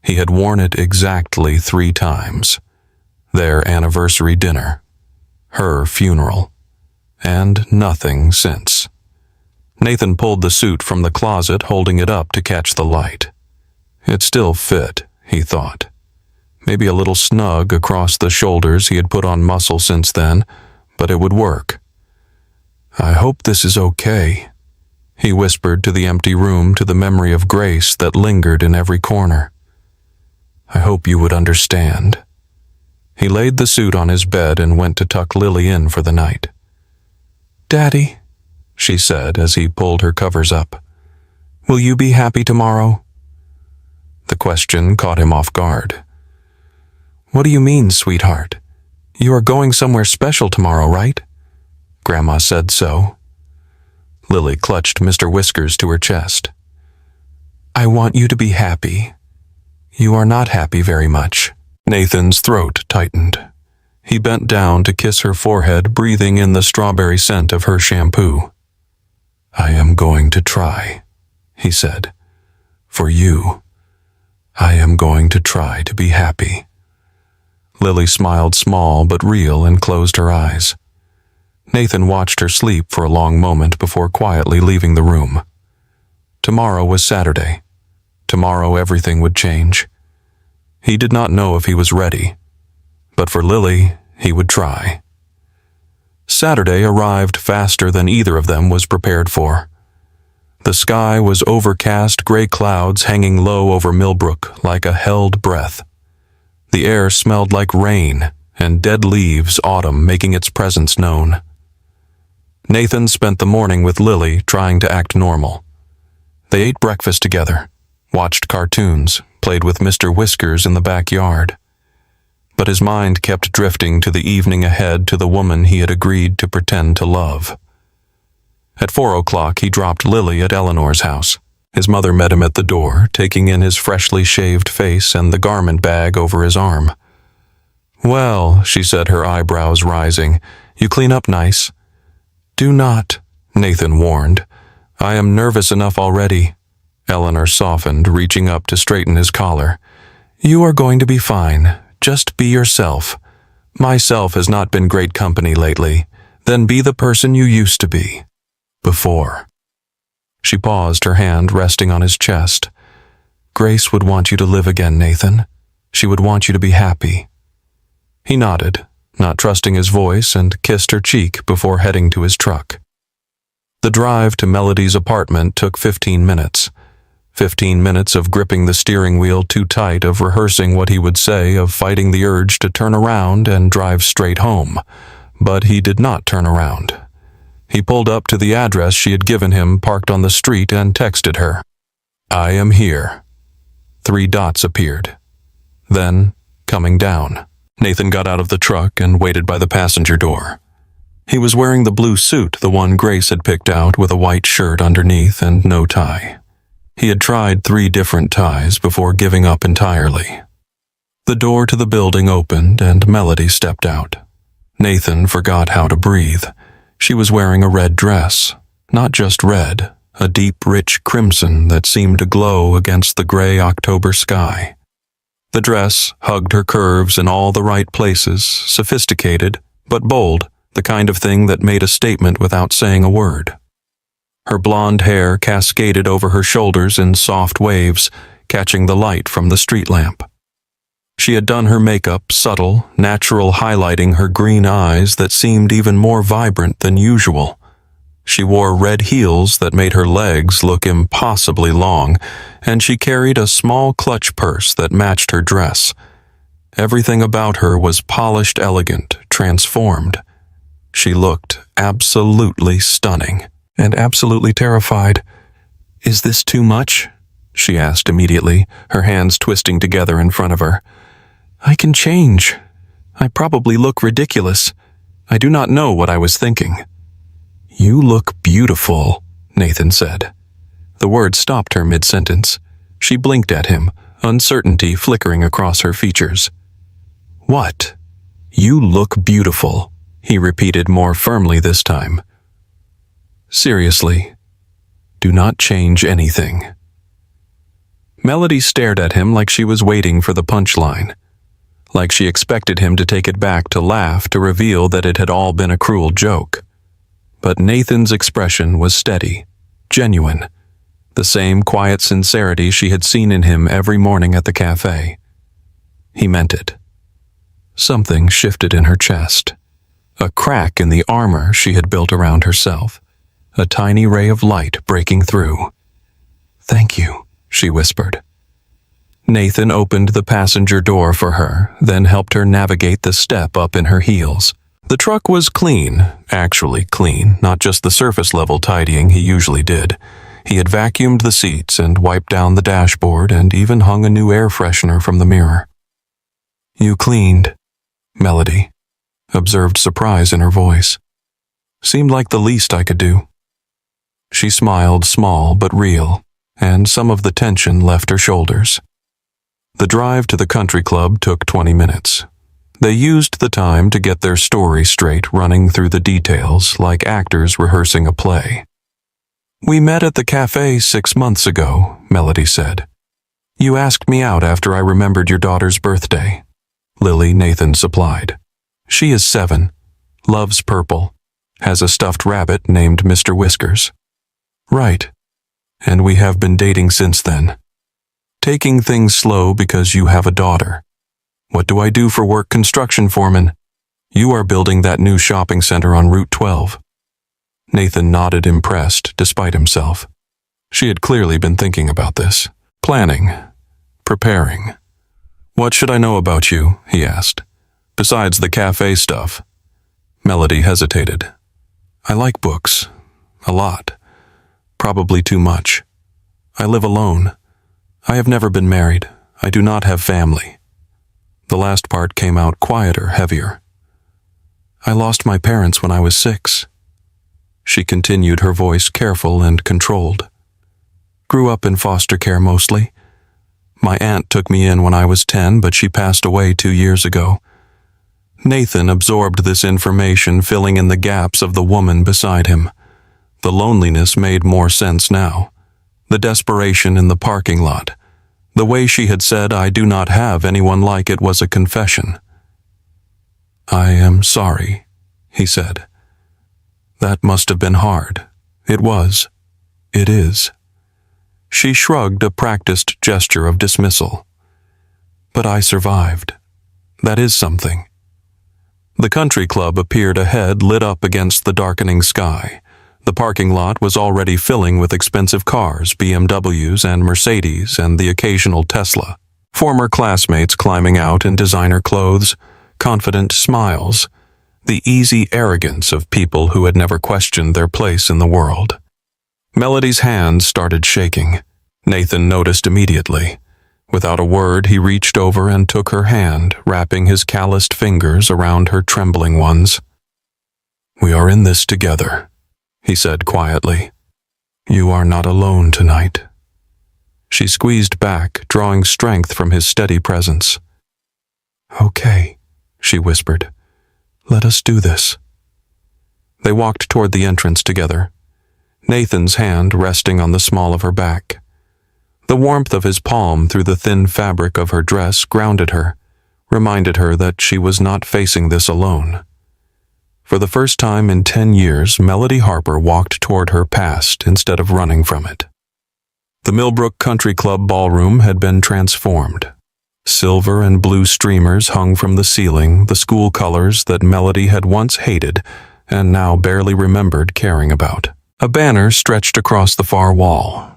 He had worn it exactly 3 times. Their anniversary dinner, her funeral, and nothing since. Nathan pulled the suit from the closet, holding it up to catch the light. It still fit, he thought. Maybe a little snug across the shoulders, he had put on muscle since then, but it would work. I hope this is okay, he whispered to the empty room, to the memory of Grace that lingered in every corner. I hope you would understand. He laid the suit on his bed and went to tuck Lily in for the night. Daddy, she said as he pulled her covers up, will you be happy tomorrow? The question caught him off guard. What do you mean, sweetheart? You are going somewhere special tomorrow, right? Grandma said so. Lily clutched Mr. Whiskers to her chest. I want you to be happy. You are not happy very much. Nathan's throat tightened. He bent down to kiss her forehead, breathing in the strawberry scent of her shampoo. I am going to try, he said. For you, I am going to try to be happy. Lily smiled small but real and closed her eyes. Nathan watched her sleep for a long moment before quietly leaving the room. Tomorrow was Saturday. Tomorrow everything would change. He did not know if he was ready, but for Lily, he would try. Saturday arrived faster than either of them was prepared for. The sky was overcast gray clouds hanging low over Millbrook like a held breath. The air smelled like rain, and dead leaves, autumn making its presence known. Nathan spent the morning with Lily, trying to act normal. They ate breakfast together, watched cartoons, played with Mr. Whiskers in the backyard. But his mind kept drifting to the evening ahead to the woman he had agreed to pretend to love. At 4:00, he dropped Lily at Eleanor's house. His mother met him at the door, taking in his freshly shaved face and the garment bag over his arm. "Well," she said, her eyebrows rising, "you clean up nice." "Do not," Nathan warned. "I am nervous enough already." Eleanor softened, reaching up to straighten his collar. "You are going to be fine. Just be yourself. Myself has not been great company lately. Then be the person you used to be. Before." She paused, her hand resting on his chest. "Grace would want you to live again, Nathan. She would want you to be happy." He nodded, not trusting his voice, and kissed her cheek before heading to his truck. The drive to Melody's apartment took 15 minutes. 15 minutes of gripping the steering wheel too tight, of rehearsing what he would say, of fighting the urge to turn around and drive straight home. But he did not turn around. He pulled up to the address she had given him, parked on the street, and texted her. "I am here." 3 dots appeared. Then, coming down, Nathan got out of the truck and waited by the passenger door. He was wearing the blue suit, the one Grace had picked out, with a white shirt underneath and no tie. He had tried 3 different ties before giving up entirely. The door to the building opened and Melody stepped out. Nathan forgot how to breathe. She was wearing a red dress. Not just red, a deep, rich crimson that seemed to glow against the gray October sky. The dress hugged her curves in all the right places, sophisticated, but bold, the kind of thing that made a statement without saying a word. Her blonde hair cascaded over her shoulders in soft waves, catching the light from the street lamp. She had done her makeup subtle, natural, highlighting her green eyes that seemed even more vibrant than usual. She wore red heels that made her legs look impossibly long, and she carried a small clutch purse that matched her dress. Everything about her was polished, elegant, transformed. She looked absolutely stunning, and absolutely terrified. "Is this too much?" she asked immediately, her hands twisting together in front of her. "I can change. I probably look ridiculous. I do not know what I was thinking." "You look beautiful," Nathan said. The word stopped her mid-sentence. She blinked at him, uncertainty flickering across her features. "What?" "You look beautiful," he repeated more firmly this time. "Seriously, do not change anything." Melody stared at him like she was waiting for the punchline, like she expected him to take it back to laugh, to reveal that it had all been a cruel joke. But Nathan's expression was steady, genuine, the same quiet sincerity she had seen in him every morning at the cafe. He meant it. Something shifted in her chest, a crack in the armor she had built around herself, a tiny ray of light breaking through. "Thank you," she whispered. Nathan opened the passenger door for her, then helped her navigate the step up in her heels. The truck was clean, actually clean, not just the surface level tidying he usually did. He had vacuumed the seats and wiped down the dashboard and even hung a new air freshener from the mirror. "You cleaned," Melody observed surprise in her voice. "Seemed like the least I could do." She smiled, small but real, and some of the tension left her shoulders. The drive to the country club took 20 minutes. They used the time to get their story straight, running through the details like actors rehearsing a play. "We met at the cafe 6 months ago," Melody said. "You asked me out after I remembered your daughter's birthday." Lily, Nathan supplied. "She is 7, loves purple, has a stuffed rabbit named Mr. Whiskers." "Right. And we have been dating since then. Taking things slow because you have a daughter." What do I do for work? Construction foreman. You are building that new shopping center on Route 12. Nathan nodded, impressed, despite himself. She had clearly been thinking about this, planning, preparing. What should I know about you? He asked. Besides the cafe stuff. Melody hesitated. I like books. A lot. Probably too much. I live alone. I have never been married. I do not have family. The last part came out quieter, heavier. I lost my parents when I was 6. She continued, her voice careful and controlled. Grew up in foster care mostly. My aunt took me in when I was 10, but she passed away 2 years ago. Nathan absorbed this information, filling in the gaps of the woman beside him. The loneliness made more sense now. The desperation in the parking lot. The way she had said, I do not have anyone like it, was a confession. I am sorry, he said. That must have been hard. It was. It is. She shrugged, a practiced gesture of dismissal. But I survived. That is something. The country club appeared ahead, lit up against the darkening sky. The parking lot was already filling with expensive cars, BMWs and Mercedes, and the occasional Tesla. Former classmates climbing out in designer clothes, confident smiles, the easy arrogance of people who had never questioned their place in the world. Melody's hands started shaking. Nathan noticed immediately. Without a word, he reached over and took her hand, wrapping his calloused fingers around her trembling ones. We are in this together, he said quietly. You are not alone tonight. She squeezed back, drawing strength from his steady presence. Okay, she whispered. Let us do this. They walked toward the entrance together, Nathan's hand resting on the small of her back. The warmth of his palm through the thin fabric of her dress grounded her, reminded her that she was not facing this alone. For the first time in 10 years, Melody Harper walked toward her past instead of running from it. The Millbrook Country Club ballroom had been transformed. Silver and blue streamers hung from the ceiling, the school colors that Melody had once hated and now barely remembered caring about. A banner stretched across the far wall.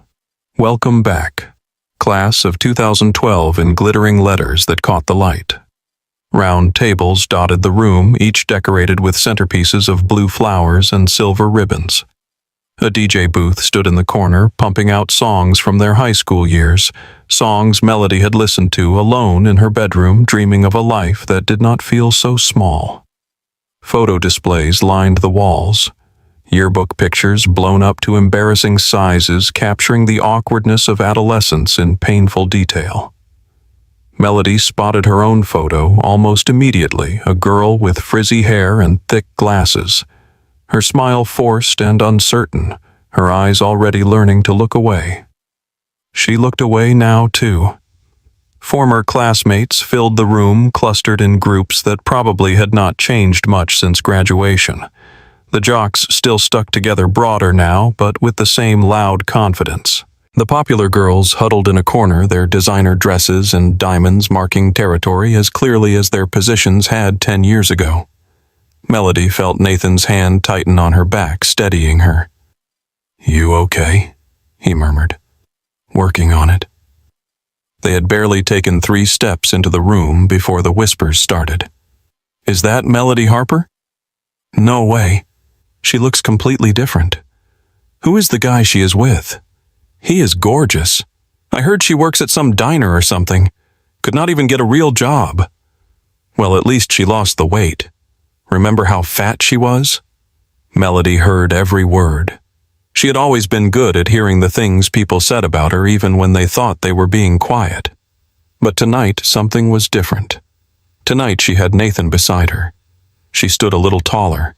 Welcome back, class of 2012, in glittering letters that caught the light. Round tables dotted the room, each decorated with centerpieces of blue flowers and silver ribbons. A DJ booth stood in the corner, pumping out songs from their high school years, songs Melody had listened to alone in her bedroom, dreaming of a life that did not feel so small. Photo displays lined the walls. Yearbook pictures blown up to embarrassing sizes, capturing the awkwardness of adolescence in painful detail. Melody spotted her own photo almost immediately, a girl with frizzy hair and thick glasses. Her smile forced and uncertain, her eyes already learning to look away. She looked away now, too. Former classmates filled the room, clustered in groups that probably had not changed much since graduation. The jocks still stuck together broader now, but with the same loud confidence. The popular girls huddled in a corner, their designer dresses and diamonds marking territory as clearly as their positions had 10 years ago. Melody felt Nathan's hand tighten on her back, steadying her. You okay? He murmured. Working on it. They had barely taken 3 steps into the room before the whispers started. Is that Melody Harper? No way. She looks completely different. Who is the guy she is with? He is gorgeous. I heard she works at some diner or something. Could not even get a real job. Well, at least she lost the weight. Remember how fat she was? Melody heard every word. She had always been good at hearing the things people said about her, even when they thought they were being quiet. But tonight, something was different. Tonight, she had Nathan beside her. She stood a little taller,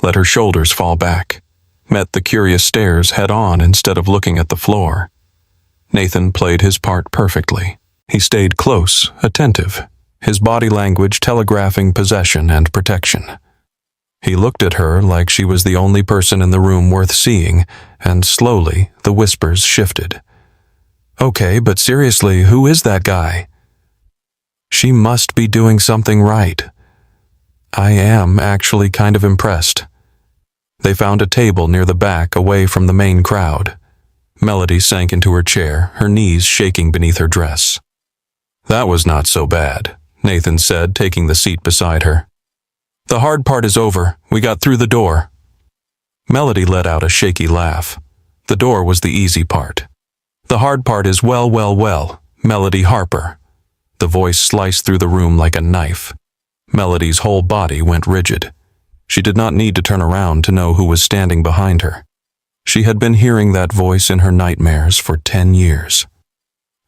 let her shoulders fall back, met the curious stares head-on instead of looking at the floor. Nathan played his part perfectly. He stayed close, attentive, his body language telegraphing possession and protection. He looked at her like she was the only person in the room worth seeing, and slowly the whispers shifted. Okay, but seriously, who is that guy? She must be doing something right. I am actually kind of impressed. They found a table near the back, away from the main crowd. Melody sank into her chair, her knees shaking beneath her dress. That was not so bad, Nathan said, taking the seat beside her. The hard part is over. We got through the door. Melody let out a shaky laugh. The door was the easy part. The hard part is well, Melody Harper. The voice sliced through the room like a knife. Melody's whole body went rigid. She did not need to turn around to know who was standing behind her. She had been hearing that voice in her nightmares for 10 years.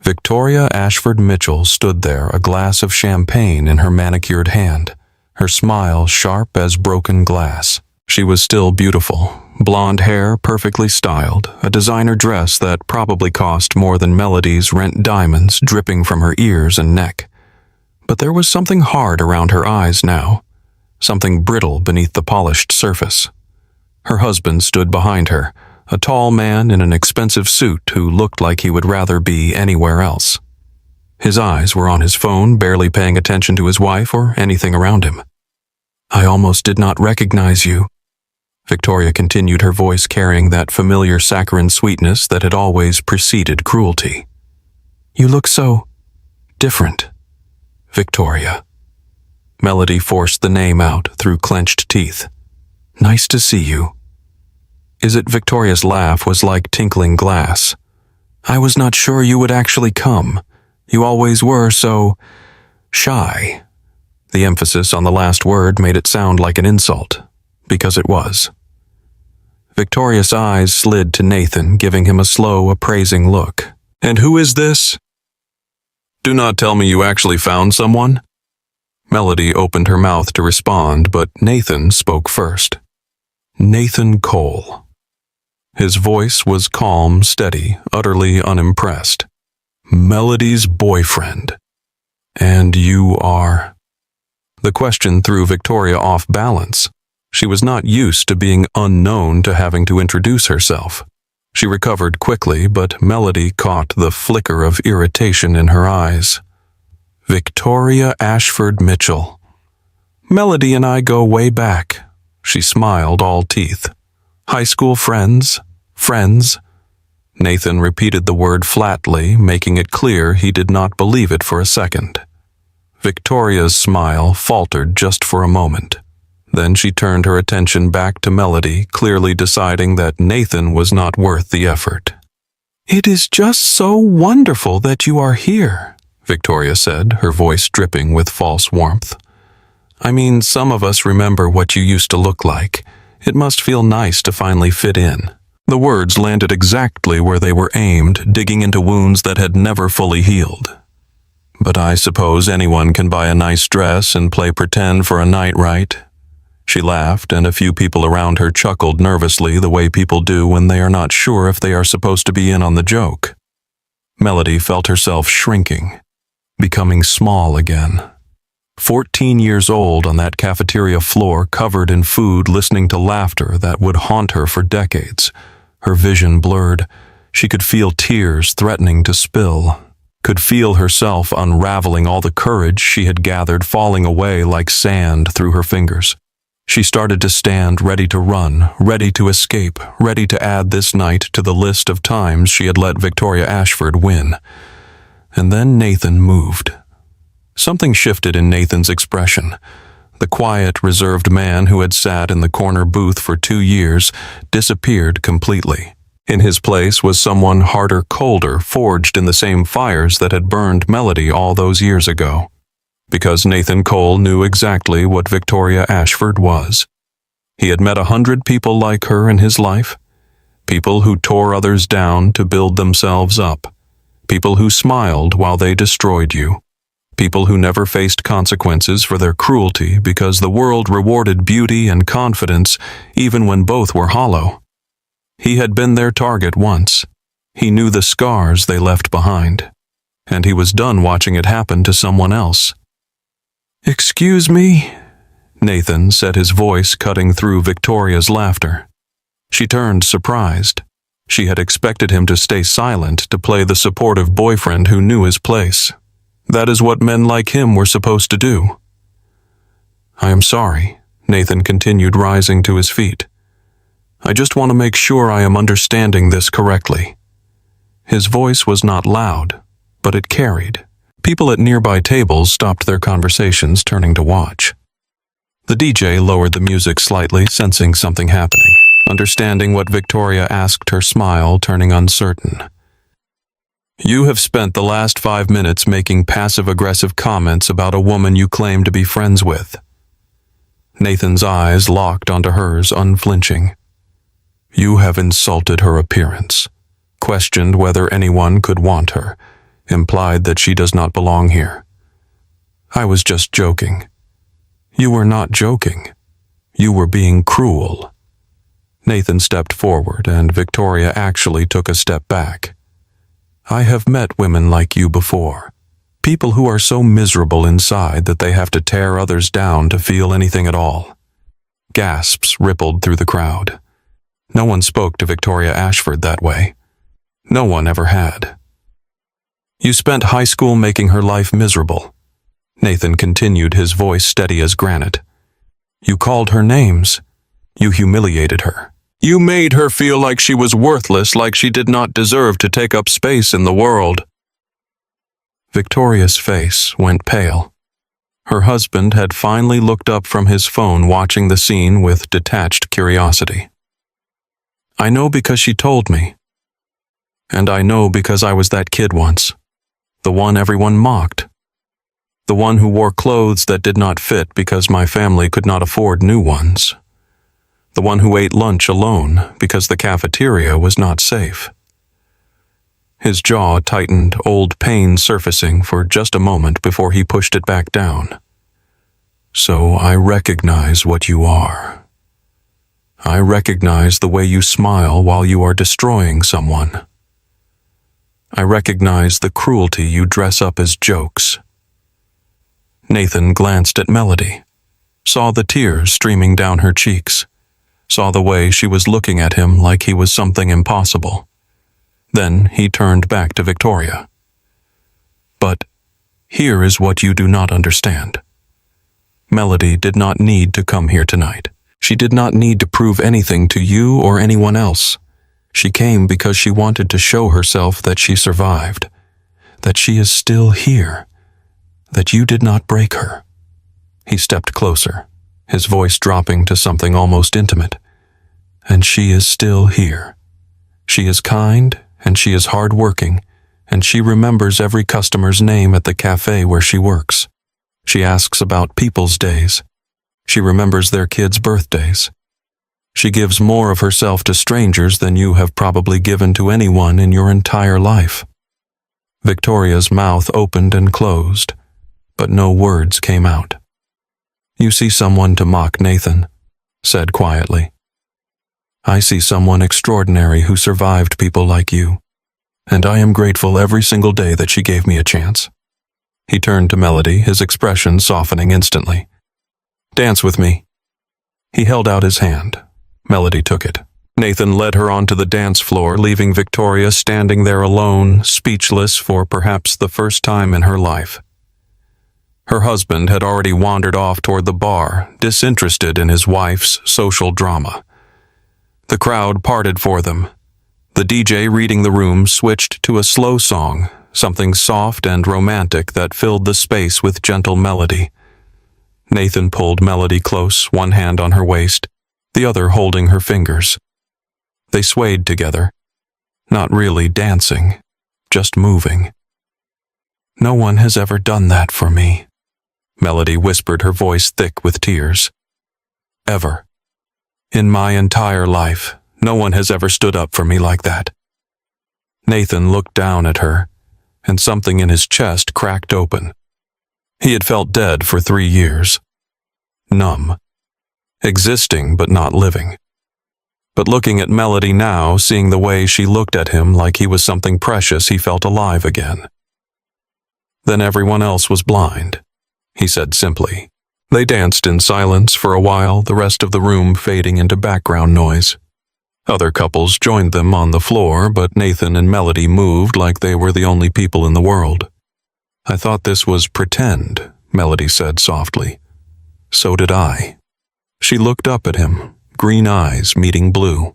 Victoria Ashford Mitchell stood there, a glass of champagne in her manicured hand, her smile sharp as broken glass. She was still beautiful, blonde hair perfectly styled, a designer dress that probably cost more than Melody's rent diamonds dripping from her ears and neck. But there was something hard around her eyes now, something brittle beneath the polished surface. Her husband stood behind her, a tall man in an expensive suit who looked like he would rather be anywhere else. His eyes were on his phone, barely paying attention to his wife or anything around him. I almost did not recognize you. Victoria continued, her voice carrying that familiar saccharine sweetness that had always preceded cruelty. You look so different, Victoria. Melody forced the name out through clenched teeth. Nice to see you. Victoria's laugh was like tinkling glass. I was not sure you would actually come. You always were so shy. The emphasis on the last word made it sound like an insult, because it was. Victoria's eyes slid to Nathan, giving him a slow, appraising look. And who is this? Do not tell me you actually found someone. Melody opened her mouth to respond, but Nathan spoke first. Nathan Cole. His voice was calm, steady, utterly unimpressed. Melody's boyfriend. And you are? The question threw Victoria off balance. She was not used to being unknown to having to introduce herself. She recovered quickly, but Melody caught the flicker of irritation in her eyes. Victoria Ashford Mitchell. Melody and I go way back. She smiled, all teeth. High school friends. Nathan repeated the word flatly, making it clear he did not believe it for a second. Victoria's smile faltered just for a moment. Then she turned her attention back to Melody, clearly deciding that Nathan was not worth the effort. It is just so wonderful that you are here, Victoria said, her voice dripping with false warmth. I mean, some of us remember what you used to look like. It must feel nice to finally fit in. The words landed exactly where they were aimed, digging into wounds that had never fully healed. But I suppose anyone can buy a nice dress and play pretend for a night, right? She laughed, and a few people around her chuckled nervously the way people do when they are not sure if they are supposed to be in on the joke. Melody felt herself shrinking, becoming small again. 14 years old on that cafeteria floor, covered in food, listening to laughter that would haunt her for decades. Her vision blurred. She could feel tears threatening to spill, could feel herself unraveling, all the courage she had gathered falling away like sand through her fingers. She started to stand, ready to run, ready to escape, ready to add this night to the list of times she had let Victoria Ashford win. And then Nathan moved. Something shifted in Nathan's expression. The quiet, reserved man who had sat in the corner booth for 2 years disappeared completely. In his place was someone harder, colder, forged in the same fires that had burned Melody all those years ago. Because Nathan Cole knew exactly what Victoria Ashford was. He had met 100 people like her in his life. People who tore others down to build themselves up. People who smiled while they destroyed you. People who never faced consequences for their cruelty because the world rewarded beauty and confidence even when both were hollow. He had been their target once. He knew the scars they left behind. And he was done watching it happen to someone else. Excuse me? Nathan said, his voice cutting through Victoria's laughter. She turned, surprised. She had expected him to stay silent, to play the supportive boyfriend who knew his place. That is what men like him were supposed to do. I am sorry, Nathan continued, rising to his feet. I just want to make sure I am understanding this correctly. His voice was not loud, but it carried. People at nearby tables stopped their conversations, turning to watch. The DJ lowered the music slightly, sensing something happening. Understanding what Victoria asked, her smile turning uncertain. You have spent the last 5 minutes making passive-aggressive comments about a woman you claim to be friends with. Nathan's eyes locked onto hers, unflinching. You have insulted her appearance, questioned whether anyone could want her, implied that she does not belong here. I was just joking. You were not joking. You were being cruel. Nathan stepped forward, and Victoria actually took a step back. I have met women like you before. People who are so miserable inside that they have to tear others down to feel anything at all. Gasps rippled through the crowd. No one spoke to Victoria Ashford that way. No one ever had. You spent high school making her life miserable. Nathan continued, his voice steady as granite. You called her names. You humiliated her. You made her feel like she was worthless, like she did not deserve to take up space in the world. Victoria's face went pale. Her husband had finally looked up from his phone, watching the scene with detached curiosity. I know because she told me. And I know because I was that kid once. The one everyone mocked. The one who wore clothes that did not fit because my family could not afford new ones. The one who ate lunch alone because the cafeteria was not safe. His jaw tightened, old pain surfacing for just a moment before he pushed it back down. So I recognize what you are. I recognize the way you smile while you are destroying someone. I recognize the cruelty you dress up as jokes. Nathan glanced at Melody, saw the tears streaming down her cheeks, saw the way she was looking at him like he was something impossible. Then he turned back to Victoria. But here is what you do not understand. Melody did not need to come here tonight. She did not need to prove anything to you or anyone else. She came because she wanted to show herself that she survived, that she is still here, that you did not break her. He stepped closer, his voice dropping to something almost intimate. And she is still here. She is kind, and she is hardworking, and she remembers every customer's name at the cafe where she works. She asks about people's days. She remembers their kids' birthdays. She gives more of herself to strangers than you have probably given to anyone in your entire life. Victoria's mouth opened and closed, but no words came out. You see someone to mock, Nathan said quietly. I see someone extraordinary who survived people like you, and I am grateful every single day that she gave me a chance. He turned to Melody, his expression softening instantly. Dance with me. He held out his hand. Melody took it. Nathan led her onto the dance floor, leaving Victoria standing there alone, speechless for perhaps the first time in her life. Her husband had already wandered off toward the bar, disinterested in his wife's social drama. The crowd parted for them. The DJ reading the room switched to a slow song, something soft and romantic that filled the space with gentle melody. Nathan pulled Melody close, one hand on her waist, the other holding her fingers. They swayed together, not really dancing, just moving. No one has ever done that for me, Melody whispered, her voice thick with tears. Ever. In my entire life, no one has ever stood up for me like that. Nathan looked down at her, and something in his chest cracked open. He had felt dead for 3 years. Numb. Existing but not living. But looking at Melody now, seeing the way she looked at him like he was something precious, he felt alive again. Then everyone else was blind, he said simply. They danced in silence for a while, the rest of the room fading into background noise. Other couples joined them on the floor, but Nathan and Melody moved like they were the only people in the world. I thought this was pretend, Melody said softly. So did I. She looked up at him, green eyes meeting blue.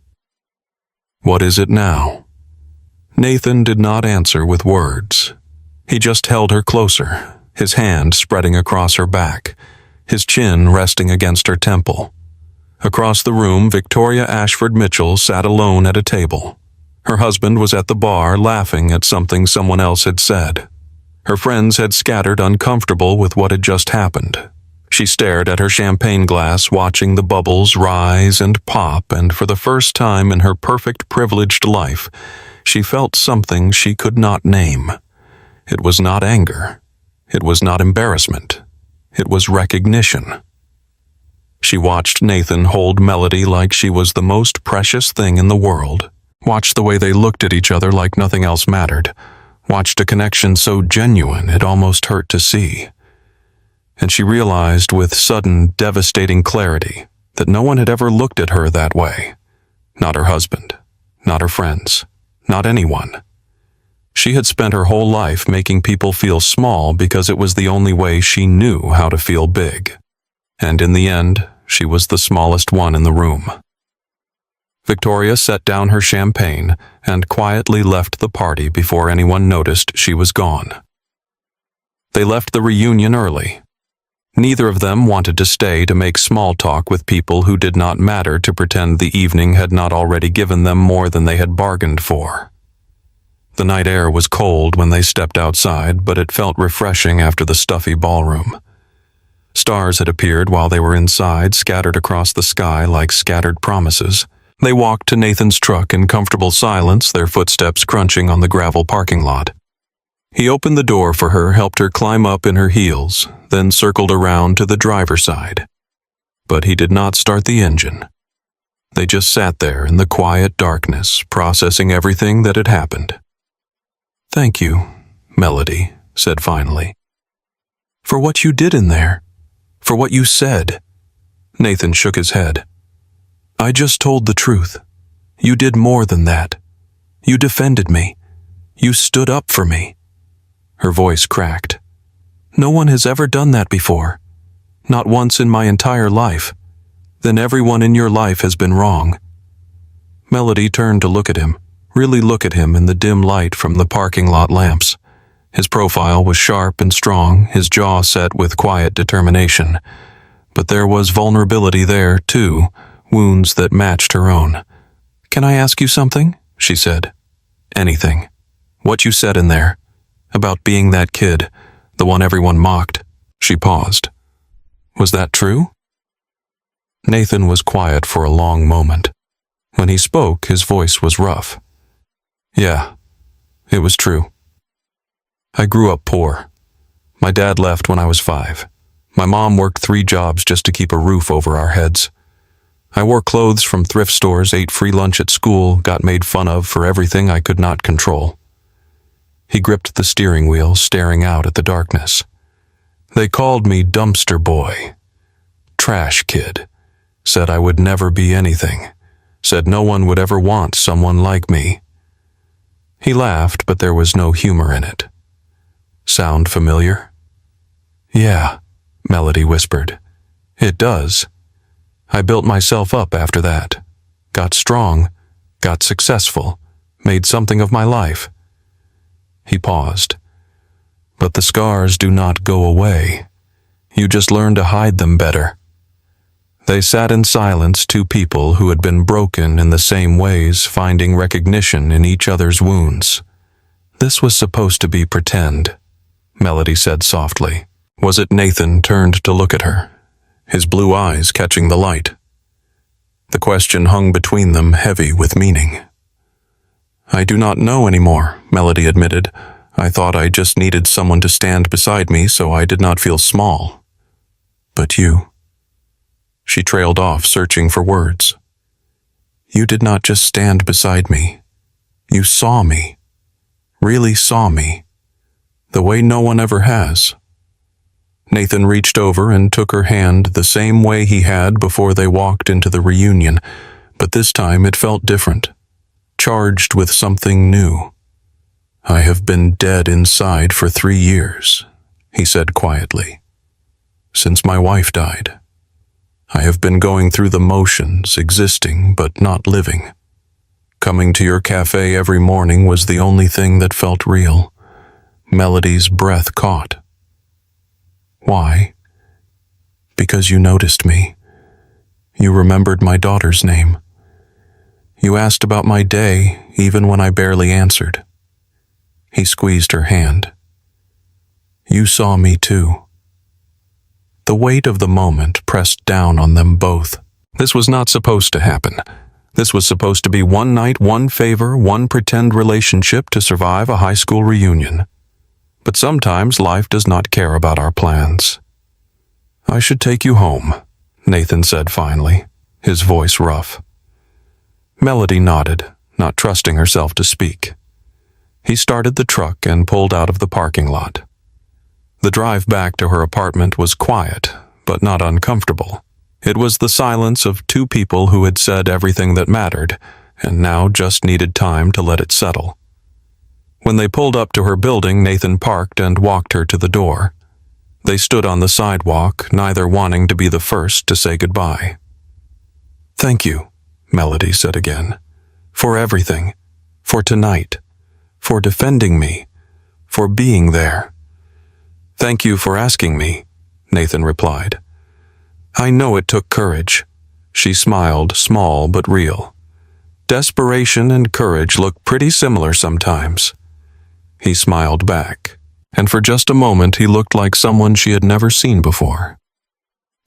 What is it now? Nathan did not answer with words. He just held her closer, his hand spreading across her back, his chin resting against her temple. Across the room, Victoria Ashford Mitchell sat alone at a table. Her husband was at the bar laughing at something someone else had said. Her friends had scattered, uncomfortable with what had just happened. She stared at her champagne glass, watching the bubbles rise and pop, and for the first time in her perfect, privileged life, she felt something she could not name. It was not anger. It was not embarrassment. It was recognition. She watched Nathan hold Melody like she was the most precious thing in the world. Watched the way they looked at each other like nothing else mattered. Watched a connection so genuine it almost hurt to see. And she realized with sudden, devastating clarity that no one had ever looked at her that way. Not her husband, not her friends, not anyone. She had spent her whole life making people feel small because it was the only way she knew how to feel big. And in the end, she was the smallest one in the room. Victoria set down her champagne and quietly left the party before anyone noticed she was gone. They left the reunion early. Neither of them wanted to stay to make small talk with people who did not matter, to pretend the evening had not already given them more than they had bargained for. The night air was cold when they stepped outside, but it felt refreshing after the stuffy ballroom. Stars had appeared while they were inside, scattered across the sky like scattered promises. They walked to Nathan's truck in comfortable silence, their footsteps crunching on the gravel parking lot. He opened the door for her, helped her climb up in her heels, then circled around to the driver's side. But he did not start the engine. They just sat there in the quiet darkness, processing everything that had happened. "Thank you," Melody said finally. "For what you did in there. For what you said." Nathan shook his head. "I just told the truth. You did more than that. You defended me. You stood up for me." Her voice cracked. "No one has ever done that before. Not once in my entire life. Then everyone in your life has been wrong." Melody turned to look at him, really look at him in the dim light from the parking lot lamps. His profile was sharp and strong, his jaw set with quiet determination. But there was vulnerability there, too, wounds that matched her own. "Can I ask you something?" she said. "Anything. What you said in there. About being that kid, the one everyone mocked." She paused. "Was that true?" Nathan was quiet for a long moment. When he spoke, his voice was rough. "Yeah, it was true. I grew up poor. My dad left when I was 5. My mom worked 3 jobs just to keep a roof over our heads. I wore clothes from thrift stores, ate free lunch at school, got made fun of for everything I could not control." He gripped the steering wheel, staring out at the darkness. "They called me dumpster boy. Trash kid. Said I would never be anything. Said no one would ever want someone like me." He laughed, but there was no humor in it. "Sound familiar?" "Yeah," Melody whispered. "It does. I built myself up after that. Got strong, got successful, made something of my life." He paused. "But the scars do not go away. You just learn to hide them better." They sat in silence, 2 people who had been broken in the same ways, finding recognition in each other's wounds. "This was supposed to be pretend," Melody said softly. Was it? Nathan turned to look at her, his blue eyes catching the light. The question hung between them, heavy with meaning. "I do not know anymore," Melody admitted. "I thought I just needed someone to stand beside me so I did not feel small. But you..." She trailed off, searching for words. "You did not just stand beside me. You saw me. Really saw me. The way no one ever has." Nathan reached over and took her hand the same way he had before they walked into the reunion, but this time it felt different, charged with something new. I have been dead inside for 3 years, he said quietly. Since my wife died. I have been going through the motions, existing but not living. Coming to your cafe every morning was the only thing that felt real. Melody's breath caught. Why? Because you noticed me. You remembered my daughter's name. You asked about my day, even when I barely answered. He squeezed her hand. You saw me too. The weight of the moment pressed down on them both. This was not supposed to happen. This was supposed to be one night, one favor, one pretend relationship to survive a high school reunion. But sometimes life does not care about our plans. I should take you home, Nathan said finally, his voice rough. Melody nodded, not trusting herself to speak. He started the truck and pulled out of the parking lot. The drive back to her apartment was quiet, but not uncomfortable. It was the silence of two people who had said everything that mattered, and now just needed time to let it settle. When they pulled up to her building, Nathan parked and walked her to the door. They stood on the sidewalk, neither wanting to be the first to say goodbye. Thank you, Melody said again, for everything, for tonight, for defending me, for being there. Thank you for asking me, Nathan replied. I know it took courage. She smiled, small but real. Desperation and courage look pretty similar sometimes. He smiled back, and for just a moment he looked like someone she had never seen before.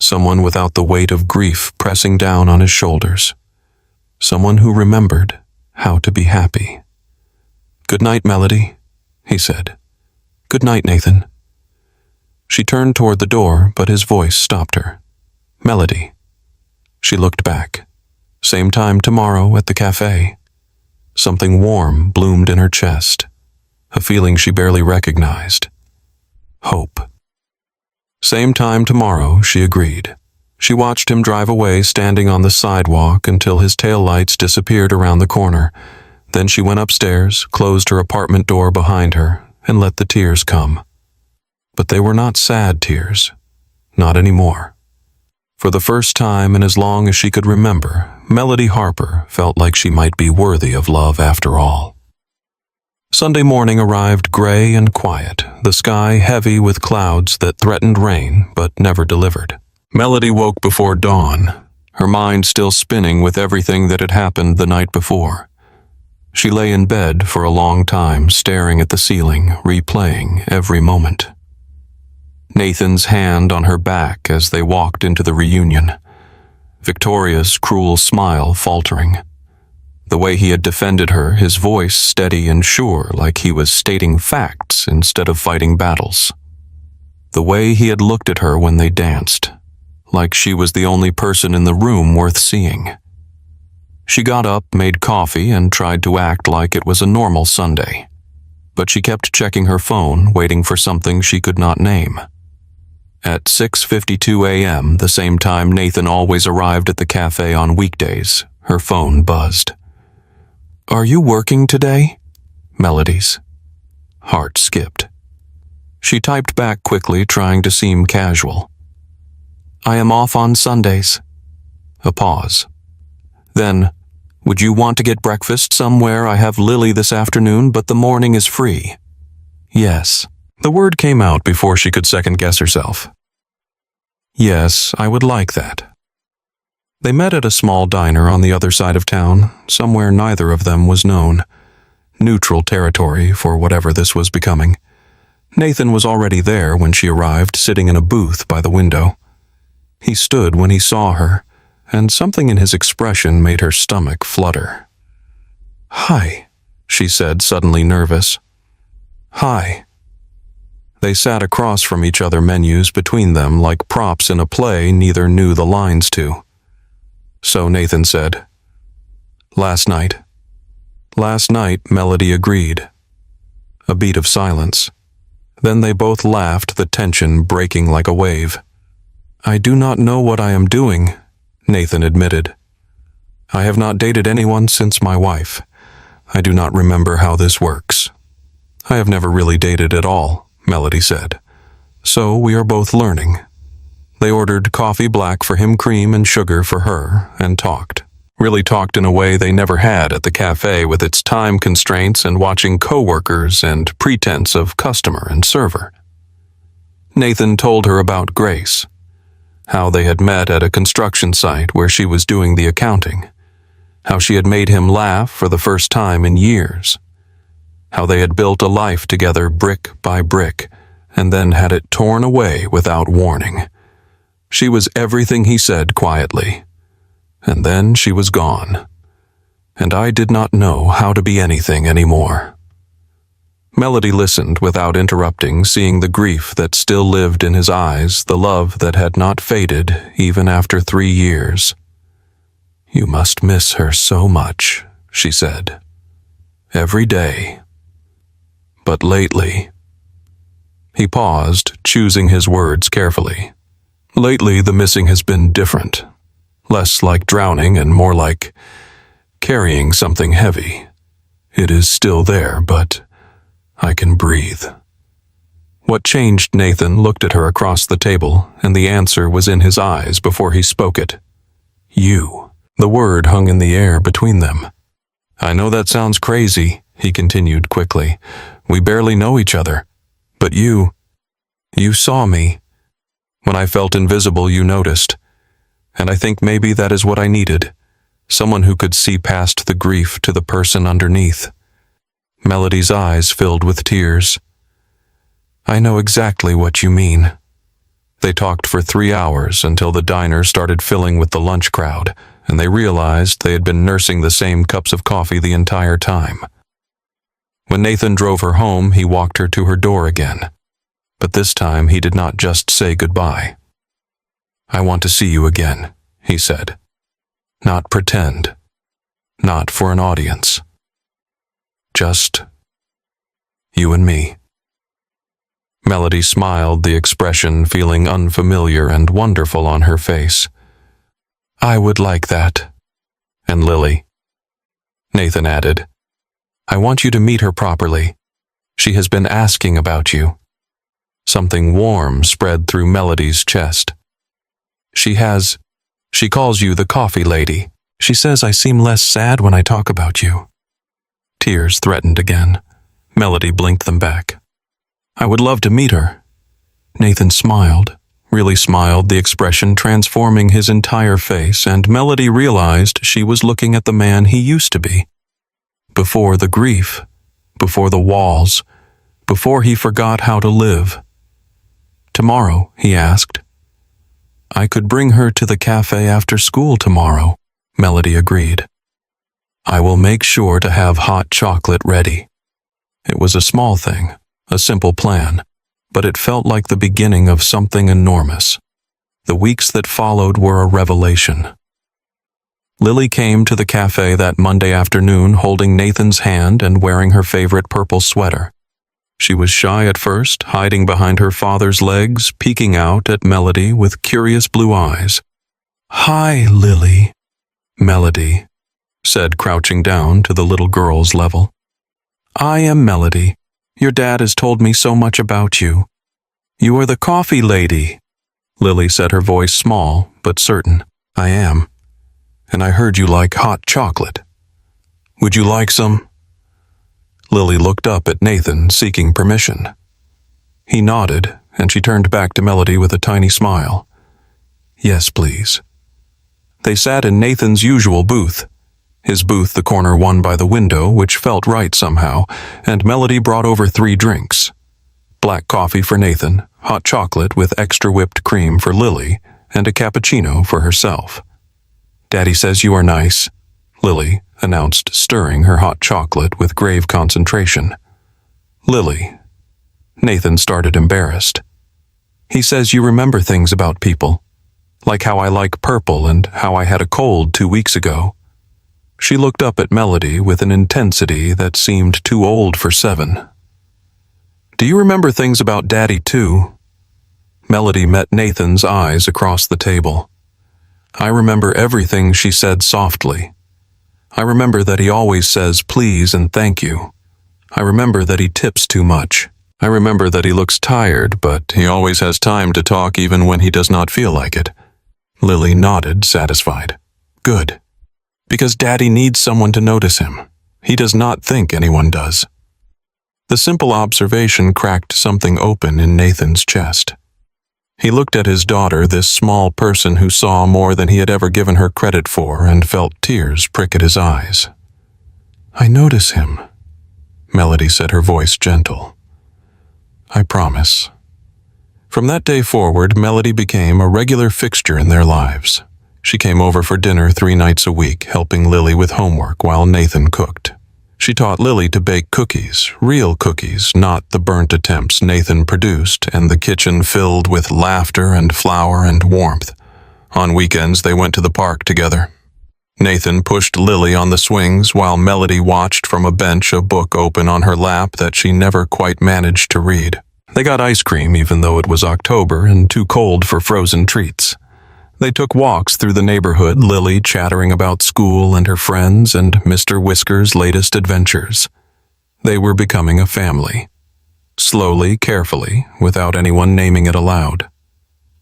Someone without the weight of grief pressing down on his shoulders. Someone who remembered how to be happy. Good night, Melody, he said. Good night, Nathan. She turned toward the door, but his voice stopped her. Melody. She looked back. Same time tomorrow at the cafe. Something warm bloomed in her chest, a feeling she barely recognized. Hope. Same time tomorrow, she agreed. She watched him drive away, standing on the sidewalk until his taillights disappeared around the corner. Then she went upstairs, closed her apartment door behind her, and let the tears come. But they were not sad tears. Not anymore. For the first time in as long as she could remember, Melody Harper felt like she might be worthy of love after all. Sunday morning arrived gray and quiet, the sky heavy with clouds that threatened rain but never delivered. Melody woke before dawn, her mind still spinning with everything that had happened the night before. She lay in bed for a long time, staring at the ceiling, replaying every moment. Nathan's hand on her back as they walked into the reunion. Victoria's cruel smile faltering. The way he had defended her, his voice steady and sure, like he was stating facts instead of fighting battles. The way he had looked at her when they danced, like she was the only person in the room worth seeing. She got up, made coffee, and tried to act like it was a normal Sunday. But she kept checking her phone, waiting for something she could not name. At 6:52 a.m., the same time Nathan always arrived at the cafe on weekdays, her phone buzzed. Are you working today? Melody's. Heart skipped. She typed back quickly, trying to seem casual. I am off on Sundays. A pause. Then, would you want to get breakfast somewhere? I have Lily this afternoon, but the morning is free. Yes. The word came out before she could second-guess herself. Yes, I would like that. They met at a small diner on the other side of town, somewhere neither of them was known. Neutral territory for whatever this was becoming. Nathan was already there when she arrived, sitting in a booth by the window. He stood when he saw her, and something in his expression made her stomach flutter. Hi, she said, suddenly nervous. Hi. They sat across from each other, menus between them like props in a play neither knew the lines to. So Nathan said, Last night. Last night, Melody agreed. A beat of silence. Then they both laughed, the tension breaking like a wave. I do not know what I am doing, Nathan admitted. I have not dated anyone since my wife. I do not remember how this works. I have never really dated at all, Melody said. So we are both learning. They ordered coffee black for him, cream and sugar for her, and talked. Really talked in a way they never had at the cafe, with its time constraints and watching coworkers and pretense of customer and server. Nathan told her about Grace, how they had met at a construction site where she was doing the accounting, how she had made him laugh for the first time in years, how they had built a life together brick by brick, and then had it torn away without warning. She was everything he said quietly, and then she was gone, and I did not know how to be anything anymore. Melody listened without interrupting, seeing the grief that still lived in his eyes, the love that had not faded even after 3 years. "You must miss her so much," she said. "Every day. But lately—" He paused, choosing his words carefully. "Lately, the missing has been different. Less like drowning and more like carrying something heavy. It is still there, but I can breathe." What changed? Nathan looked at her across the table, and the answer was in his eyes before he spoke it. "You." The word hung in the air between them. "I know that sounds crazy," he continued quickly. "We barely know each other. But you saw me. When I felt invisible, you noticed. And I think maybe that is what I needed. Someone who could see past the grief to the person underneath." Melody's eyes filled with tears. "I know exactly what you mean." They talked for 3 hours until the diner started filling with the lunch crowd, and they realized they had been nursing the same cups of coffee the entire time. When Nathan drove her home, he walked her to her door again. But this time he did not just say goodbye. "I want to see you again," he said. "Not pretend. Not for an audience. Just you and me." Melody smiled, the expression feeling unfamiliar and wonderful on her face. "I would like that." "And Lily," Nathan added. "I want you to meet her properly. She has been asking about you." Something warm spread through Melody's chest. She calls you the coffee lady. She says I seem less sad when I talk about you." Tears threatened again. Melody blinked them back. "I would love to meet her." Nathan smiled, really smiled, the expression transforming his entire face, and Melody realized she was looking at the man he used to be. Before the grief, before the walls, before he forgot how to live. "Tomorrow?" he asked. "I could bring her to the cafe after school tomorrow," Melody agreed. "I will make sure to have hot chocolate ready." It was a small thing, a simple plan, but it felt like the beginning of something enormous. The weeks that followed were a revelation. Lily came to the cafe that Monday afternoon holding Nathan's hand and wearing her favorite purple sweater. She was shy at first, hiding behind her father's legs, peeking out at Melody with curious blue eyes. "Hi, Lily," Melody said, crouching down to the little girl's level. "I am Melody. Your dad has told me so much about you." "You are the coffee lady," Lily said, her voice small but certain. "I am. And I heard you like hot chocolate. Would you like some?" Lily looked up at Nathan, seeking permission. He nodded, and she turned back to Melody with a tiny smile. "Yes, please." They sat in Nathan's usual booth. His booth, the corner one by the window, which felt right somehow, and Melody brought over 3 drinks. Black coffee for Nathan, hot chocolate with extra whipped cream for Lily, and a cappuccino for herself. "Daddy says you are nice," Lily announced, stirring her hot chocolate with grave concentration. "Lily," Nathan started, embarrassed. "He says you remember things about people, like how I like purple and how I had a cold 2 weeks ago." She looked up at Melody with an intensity that seemed too old for 7. "Do you remember things about Daddy too?" Melody met Nathan's eyes across the table. "I remember everything," she said softly. "I remember that he always says please and thank you. I remember that he tips too much. I remember that he looks tired, but he always has time to talk even when he does not feel like it. Lily nodded, satisfied. Good. Because Daddy needs someone to notice him. He does not think anyone does. The simple observation cracked something open in Nathan's chest. He looked at his daughter, this small person who saw more than he had ever given her credit for, and felt tears prick at his eyes. I notice him, Melody said, her voice gentle. I promise. From that day forward, Melody became a regular fixture in their lives. She came over for dinner 3 nights a week, helping Lily with homework while Nathan cooked. She taught Lily to bake cookies, real cookies, not the burnt attempts Nathan produced, and the kitchen filled with laughter and flour and warmth. On weekends, they went to the park together. Nathan pushed Lily on the swings while Melody watched from a bench, a book open on her lap that she never quite managed to read. They got ice cream even though it was October and too cold for frozen treats. They took walks through the neighborhood, Lily chattering about school and her friends and Mr. Whisker's latest adventures. They were becoming a family. Slowly, carefully, without anyone naming it aloud.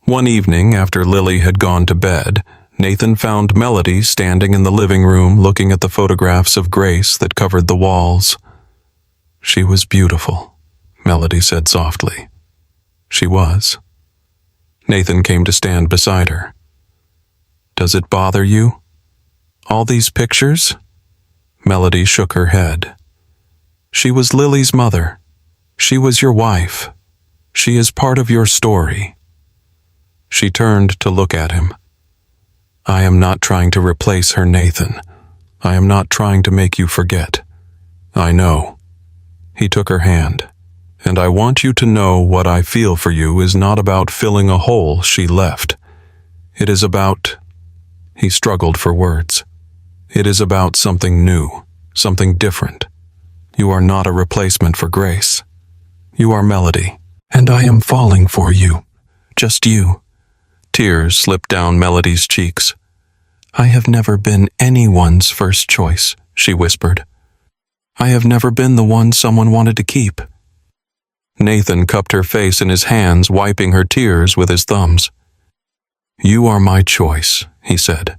One evening, after Lily had gone to bed, Nathan found Melody standing in the living room looking at the photographs of Grace that covered the walls. She was beautiful, Melody said softly. She was. Nathan came to stand beside her. Does it bother you? All these pictures? Melody shook her head. She was Lily's mother. She was your wife. She is part of your story. She turned to look at him. I am not trying to replace her, Nathan. I am not trying to make you forget. I know. He took her hand. And I want you to know what I feel for you is not about filling a hole she left. It is about... He struggled for words. It is about something new, something different. You are not a replacement for Grace. You are Melody, and I am falling for you. Just you. Tears slipped down Melody's cheeks. I have never been anyone's first choice, she whispered. I have never been the one someone wanted to keep. Nathan cupped her face in his hands, wiping her tears with his thumbs. You are my choice, he said.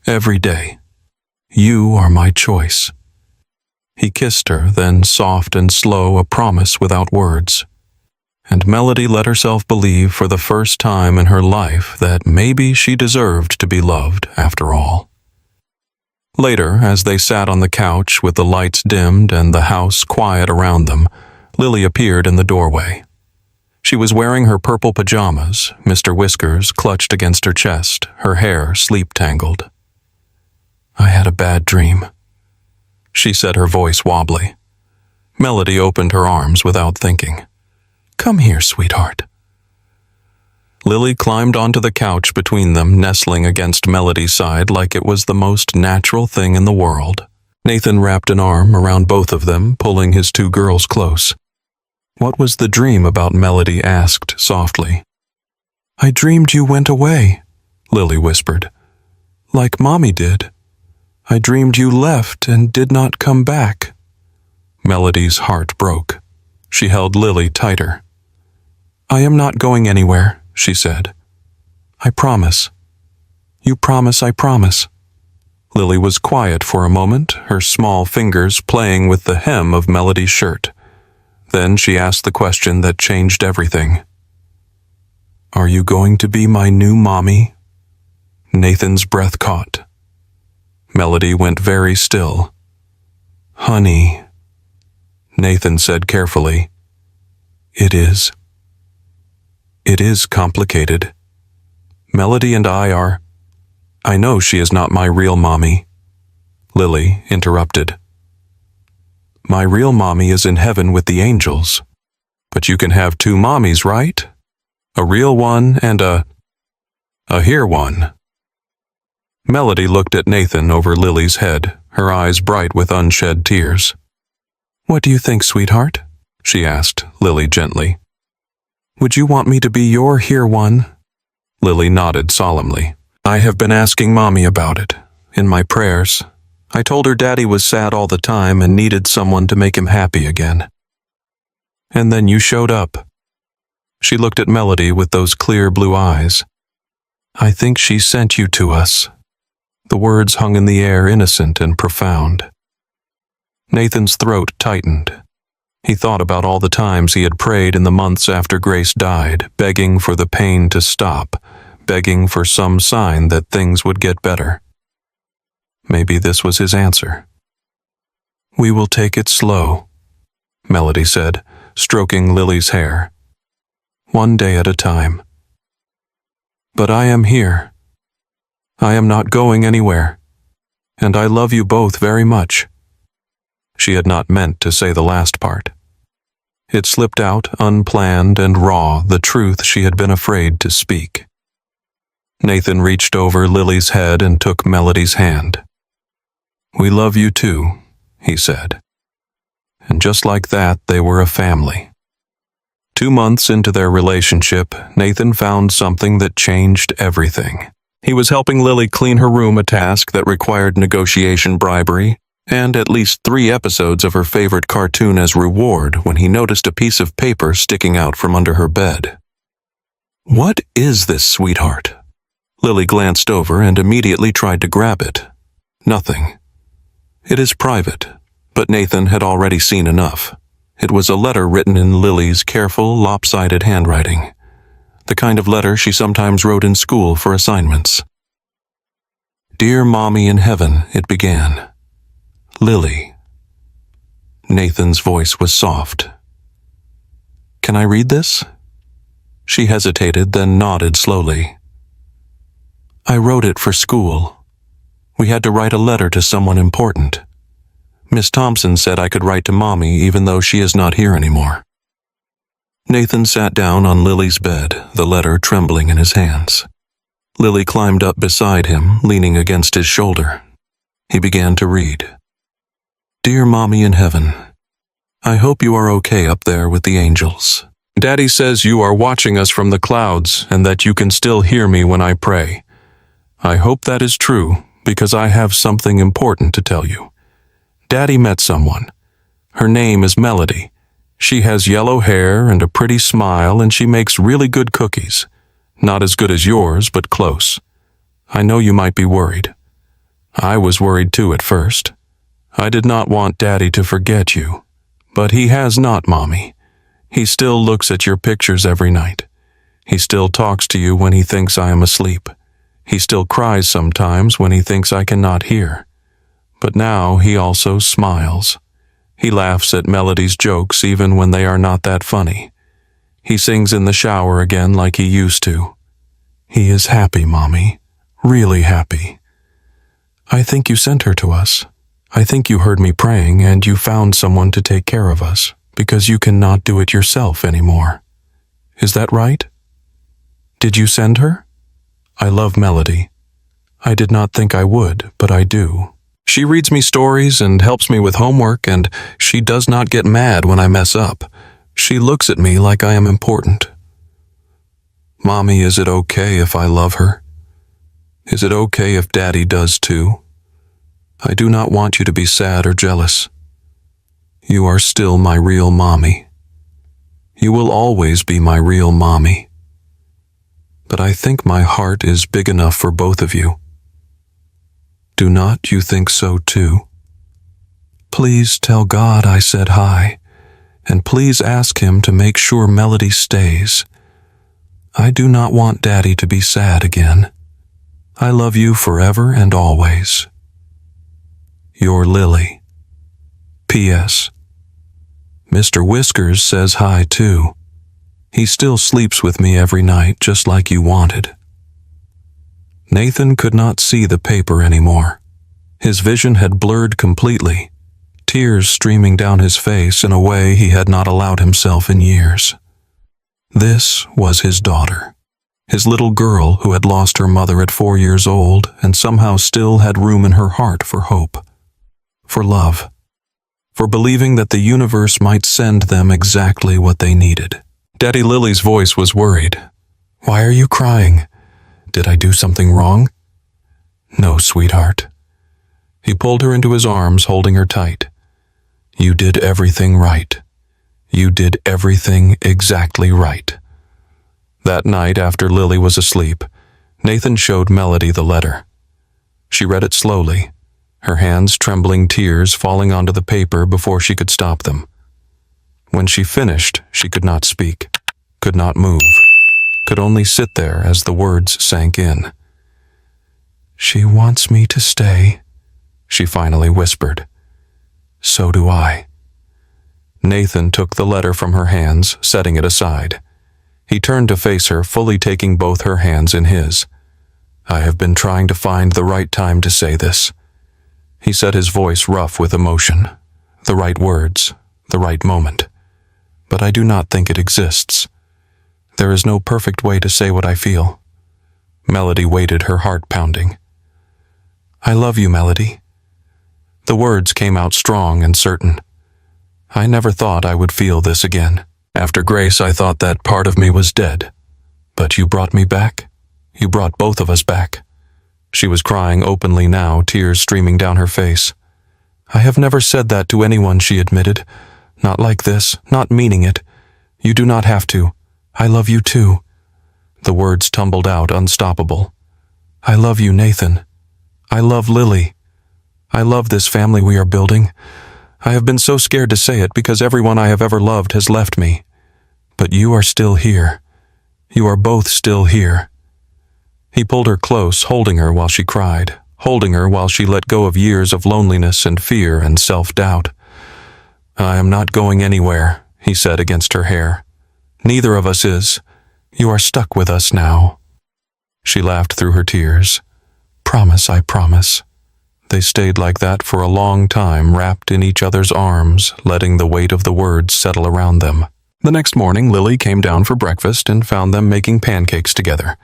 Every day. You are my choice. He kissed her, then soft and slow, a promise without words. And Melody let herself believe for the first time in her life that maybe she deserved to be loved after all. Later, as they sat on the couch with the lights dimmed and the house quiet around them, Lily appeared in the doorway. She was wearing her purple pajamas, Mr. Whiskers clutched against her chest, her hair sleep-tangled. I had a bad dream, she said, her voice wobbly. Melody opened her arms without thinking. Come here, sweetheart. Lily climbed onto the couch between them, nestling against Melody's side like it was the most natural thing in the world. Nathan wrapped an arm around both of them, pulling his 2 girls close. What was the dream about? Melody asked softly. I dreamed you went away, Lily whispered. Like Mommy did. I dreamed you left and did not come back. Melody's heart broke. She held Lily tighter. I am not going anywhere, she said. I promise. You promise, I promise. Lily was quiet for a moment, her small fingers playing with the hem of Melody's shirt. Then she asked the question that changed everything. Are you going to be my new mommy? Nathan's breath caught. Melody went very still. Honey, Nathan said carefully. It is. It is complicated. Melody and I are... I know she is not my real mommy. Lily interrupted. My real mommy is in heaven with the angels. But you can have 2 mommies, right? A real one and a here one. Melody looked at Nathan over Lily's head, her eyes bright with unshed tears. What do you think, sweetheart? She asked Lily gently. Would you want me to be your here one? Lily nodded solemnly. I have been asking Mommy about it, in my prayers. I told her Daddy was sad all the time and needed someone to make him happy again. And then you showed up. She looked at Melody with those clear blue eyes. I think she sent you to us. The words hung in the air, innocent and profound. Nathan's throat tightened. He thought about all the times he had prayed in the months after Grace died, begging for the pain to stop, begging for some sign that things would get better. Maybe this was his answer. We will take it slow, Melody said, stroking Lily's hair. One day at a time. But I am here. I am not going anywhere. And I love you both very much. She had not meant to say the last part. It slipped out, unplanned and raw, the truth she had been afraid to speak. Nathan reached over Lily's head and took Melody's hand. We love you too, he said. And just like that, they were a family. 2 months into their relationship, Nathan found something that changed everything. He was helping Lily clean her room, a task that required negotiation, bribery, and at least 3 episodes of her favorite cartoon as reward when he noticed a piece of paper sticking out from under her bed. What is this, sweetheart? Lily glanced over and immediately tried to grab it. Nothing. It is private, but Nathan had already seen enough. It was a letter written in Lily's careful, lopsided handwriting. The kind of letter she sometimes wrote in school for assignments. Dear Mommy in Heaven, it began. Lily. Nathan's voice was soft. Can I read this? She hesitated, then nodded slowly. I wrote it for school. We had to write a letter to someone important. Miss Thompson said I could write to Mommy even though she is not here anymore. Nathan sat down on Lily's bed, the letter trembling in his hands. Lily climbed up beside him, leaning against his shoulder. He began to read. Dear Mommy in Heaven, I hope you are okay up there with the angels. Daddy says you are watching us from the clouds and that you can still hear me when I pray. I hope that is true because I have something important to tell you. Daddy met someone. Her name is Melody. She has yellow hair and a pretty smile, and she makes really good cookies. Not as good as yours, but close. I know you might be worried. I was worried too at first. I did not want Daddy to forget you. But he has not, Mommy. He still looks at your pictures every night. He still talks to you when he thinks I am asleep. He still cries sometimes when he thinks I cannot hear. But now he also smiles. He laughs at Melody's jokes even when they are not that funny. He sings in the shower again like he used to. He is happy, Mommy. Really happy. I think you sent her to us. I think you heard me praying and you found someone to take care of us because you cannot do it yourself anymore. Is that right? Did you send her? I love Melody. I did not think I would, but I do. She reads me stories and helps me with homework, and she does not get mad when I mess up. She looks at me like I am important. Mommy, is it okay if I love her? Is it okay if Daddy does too? I do not want you to be sad or jealous. You are still my real Mommy. You will always be my real Mommy. But I think my heart is big enough for both of you. Do not you think so too? Please tell God I said hi, and please ask him to make sure Melody stays. I do not want Daddy to be sad again. I love you forever and always. Your Lily. P.S. Mr. Whiskers says hi too. He still sleeps with me every night just like you wanted. Nathan could not see the paper anymore. His vision had blurred completely, tears streaming down his face in a way he had not allowed himself in years. This was his daughter, his little girl who had lost her mother at 4 years old and somehow still had room in her heart for hope, for love, for believing that the universe might send them exactly what they needed. Daddy Lily's voice was worried. Why are you crying? Did I do something wrong? No, sweetheart. He pulled her into his arms, holding her tight. You did everything right. You did everything exactly right. That night, after Lily was asleep, Nathan showed Melody the letter. She read it slowly, her hands trembling, tears falling onto the paper before she could stop them. When she finished, she could not speak, could not move, could only sit there as the words sank in. She wants me to stay, she finally whispered. So do I. Nathan took the letter from her hands, setting it aside. He turned to face her, fully taking both her hands in his. I have been trying to find the right time to say this. He said, his voice rough with emotion. The right words, the right moment. But I do not think it exists. There is no perfect way to say what I feel. Melody waited, her heart pounding. I love you, Melody. The words came out strong and certain. I never thought I would feel this again. After Grace, I thought that part of me was dead. But you brought me back. You brought both of us back. She was crying openly now, tears streaming down her face. I have never said that to anyone, she admitted. Not like this, not meaning it. You do not have to. I love you too. The words tumbled out, unstoppable. I love you, Nathan. I love Lily. I love this family we are building. I have been so scared to say it because everyone I have ever loved has left me. But you are still here. You are both still here. He pulled her close, holding her while she cried, holding her while she let go of years of loneliness and fear and self-doubt. I am not going anywhere, he said against her hair. Neither of us is. You are stuck with us now. She laughed through her tears. Promise, I promise. They stayed like that for a long time, wrapped in each other's arms, letting the weight of the words settle around them. The next morning, Lily came down for breakfast and found them making pancakes together.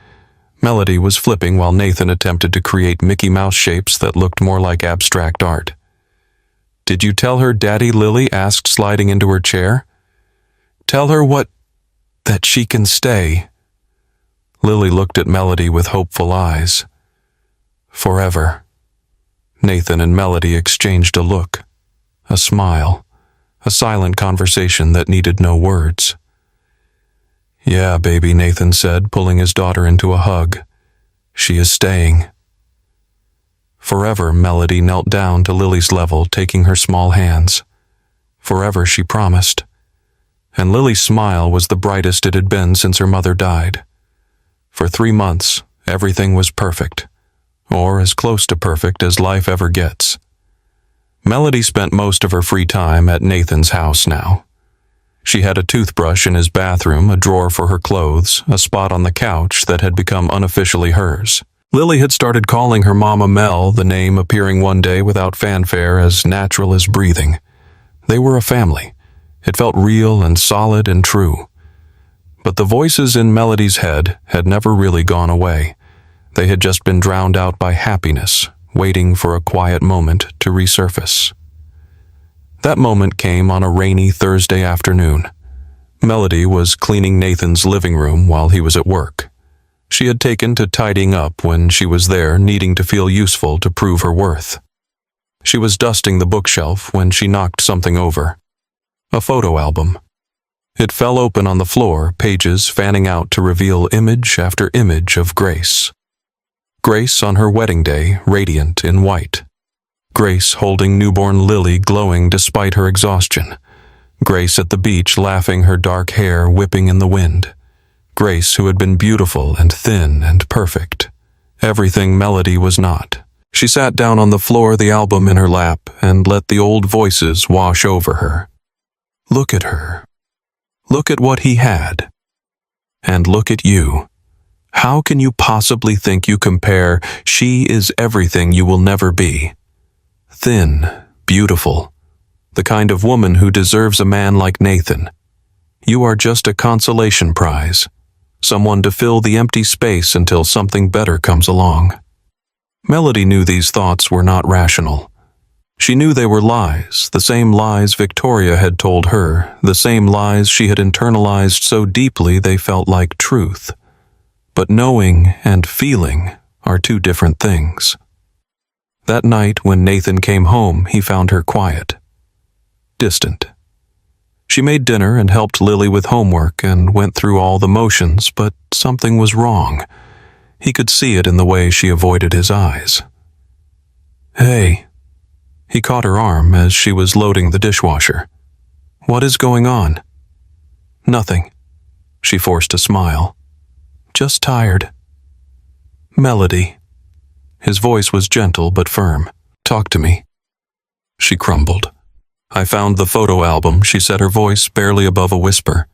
Melody was flipping while Nathan attempted to create Mickey Mouse shapes that looked more like abstract art. Did you tell her Daddy? Lily asked, sliding into her chair. Tell her what? That she can stay. Lily looked at Melody with hopeful eyes. Forever. Nathan and Melody exchanged a look, a smile, a silent conversation that needed no words. Yeah, baby, Nathan said, pulling his daughter into a hug. She is staying. Forever, Melody knelt down to Lily's level, taking her small hands. Forever, she promised. And Lily's smile was the brightest it had been since her mother died. For 3 months, everything was perfect. Or as close to perfect as life ever gets. Melody spent most of her free time at Nathan's house now. She had a toothbrush in his bathroom, a drawer for her clothes, a spot on the couch that had become unofficially hers. Lily had started calling her Mama Mel, the name appearing one day without fanfare, as natural as breathing. They were a family. It felt real and solid and true. But the voices in Melody's head had never really gone away. They had just been drowned out by happiness, waiting for a quiet moment to resurface. That moment came on a rainy Thursday afternoon. Melody was cleaning Nathan's living room while he was at work. She had taken to tidying up when she was there, needing to feel useful to prove her worth. She was dusting the bookshelf when she knocked something over. A photo album. It fell open on the floor, pages fanning out to reveal image after image of Grace. Grace on her wedding day, radiant in white. Grace holding newborn Lily, glowing despite her exhaustion. Grace at the beach, laughing, her dark hair whipping in the wind. Grace who had been beautiful and thin and perfect. Everything Melody was not. She sat down on the floor, the album in her lap, and let the old voices wash over her. Look at her. Look at what he had. And look at you. How can you possibly think you compare? She is everything you will never be. Thin, beautiful, the kind of woman who deserves a man like Nathan. You are just a consolation prize, someone to fill the empty space until something better comes along. Melody knew these thoughts were not rational. She knew they were lies, the same lies Victoria had told her, the same lies she had internalized so deeply they felt like truth. But knowing and feeling are two different things. That night, when Nathan came home, he found her quiet, distant. She made dinner and helped Lily with homework and went through all the motions, but something was wrong. He could see it in the way she avoided his eyes. "Hey." He caught her arm as she was loading the dishwasher. "What is going on?" "Nothing." She forced a smile. "Just tired." "Melody." His voice was gentle but firm. "Talk to me." She crumbled. "I found the photo album," she said, her voice barely above a whisper.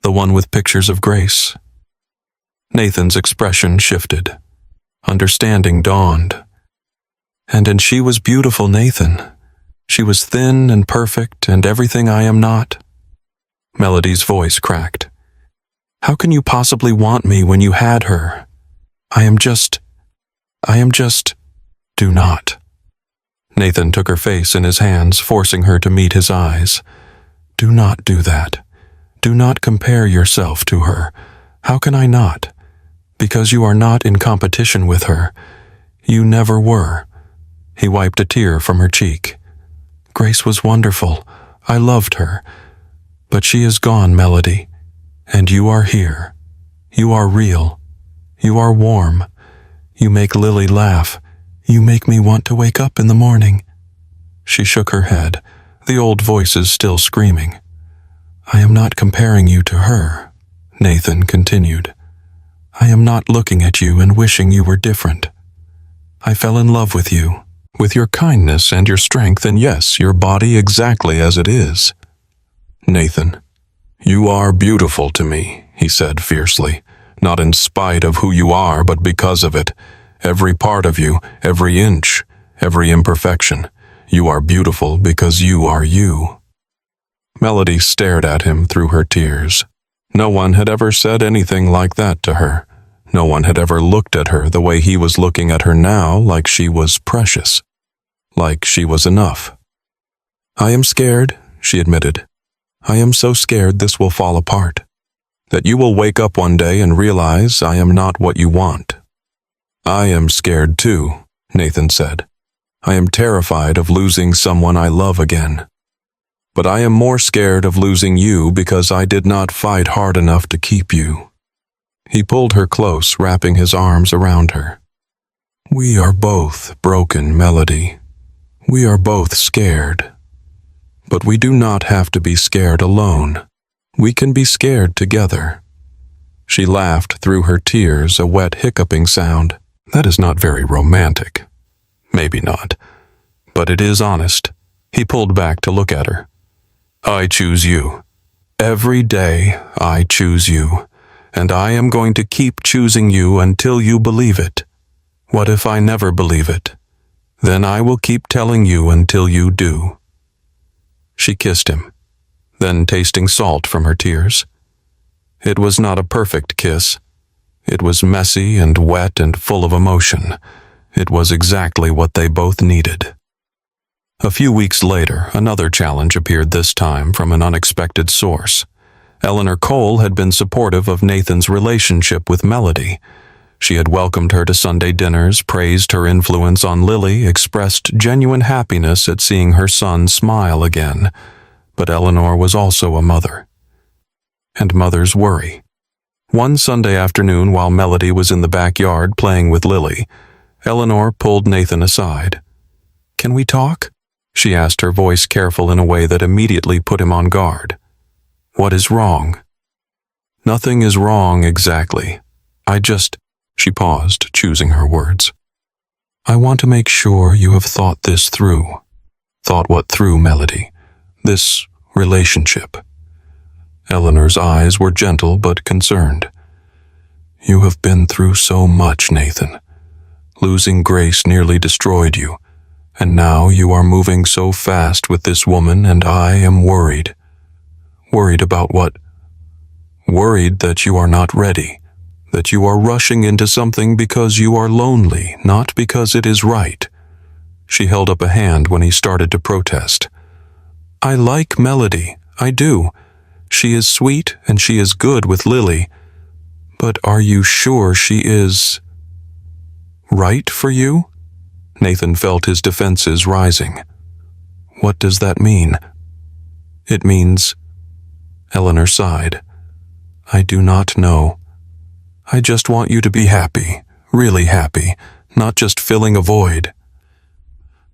"The one with pictures of Grace." Nathan's expression shifted. Understanding dawned. And she was beautiful, Nathan. She was thin and perfect and everything I am not." Melody's voice cracked. "How can you possibly want me when you had her? I am just... Do not." Nathan took her face in his hands, forcing her to meet his eyes. "Do not do that. Do not compare yourself to her. How can I not? Because you are not in competition with her. You never were." He wiped a tear from her cheek. "Grace was wonderful. I loved her. But she is gone, Melody. And you are here. You are real. You are warm. You make Lily laugh. You make me want to wake up in the morning." She shook her head, the old voices still screaming. "I am not comparing you to her," Nathan continued. "I am not looking at you and wishing you were different. I fell in love with you, with your kindness and your strength, and yes, your body exactly as it is." "Nathan, you are beautiful to me," he said fiercely, "not in spite of who you are, but because of it. Every part of you, every inch, every imperfection. You are beautiful because you are you." Melody stared at him through her tears. No one had ever said anything like that to her. No one had ever looked at her the way he was looking at her now, like she was precious, like she was enough. "I am scared," she admitted. "I am so scared this will fall apart. That you will wake up one day and realize I am not what you want." "I am scared too," Nathan said. "I am terrified of losing someone I love again. But I am more scared of losing you because I did not fight hard enough to keep you." He pulled her close, wrapping his arms around her. "We are both broken, Melody. We are both scared. But we do not have to be scared alone. We can be scared together." She laughed through her tears, a wet hiccuping sound. "That is not very romantic." "Maybe not. But it is honest." He pulled back to look at her. "I choose you. Every day I choose you. And I am going to keep choosing you until you believe it. What if I never believe it? Then I will keep telling you until you do." She kissed him, then tasting salt from her tears. It was not a perfect kiss. It was messy and wet and full of emotion. It was exactly what they both needed. A few weeks later, another challenge appeared, this time from an unexpected source. Eleanor Cole had been supportive of Nathan's relationship with Melody. She had welcomed her to Sunday dinners, praised her influence on Lily, expressed genuine happiness at seeing her son smile again. But Eleanor was also a mother. And mothers worry. One Sunday afternoon, while Melody was in the backyard playing with Lily, Eleanor pulled Nathan aside. "Can we talk?" she asked, her voice careful in a way that immediately put him on guard. "What is wrong?" "Nothing is wrong exactly. She paused, choosing her words. "I want to make sure you have thought this through." "Thought what through, Melody?" "This relationship." Eleanor's eyes were gentle but concerned. "You have been through so much, Nathan. Losing Grace nearly destroyed you, and now you are moving so fast with this woman, and I am worried. Worried about what? Worried that you are not ready, that you are rushing into something because you are lonely, not because it is right." She held up a hand when he started to protest. "I like Melody, I do. She is sweet and she is good with Lily. But are you sure she is right for you?" Nathan felt his defenses rising. What does that mean? It means... Eleanor sighed. I do not know. I just want you to be happy, really happy, not just filling a void.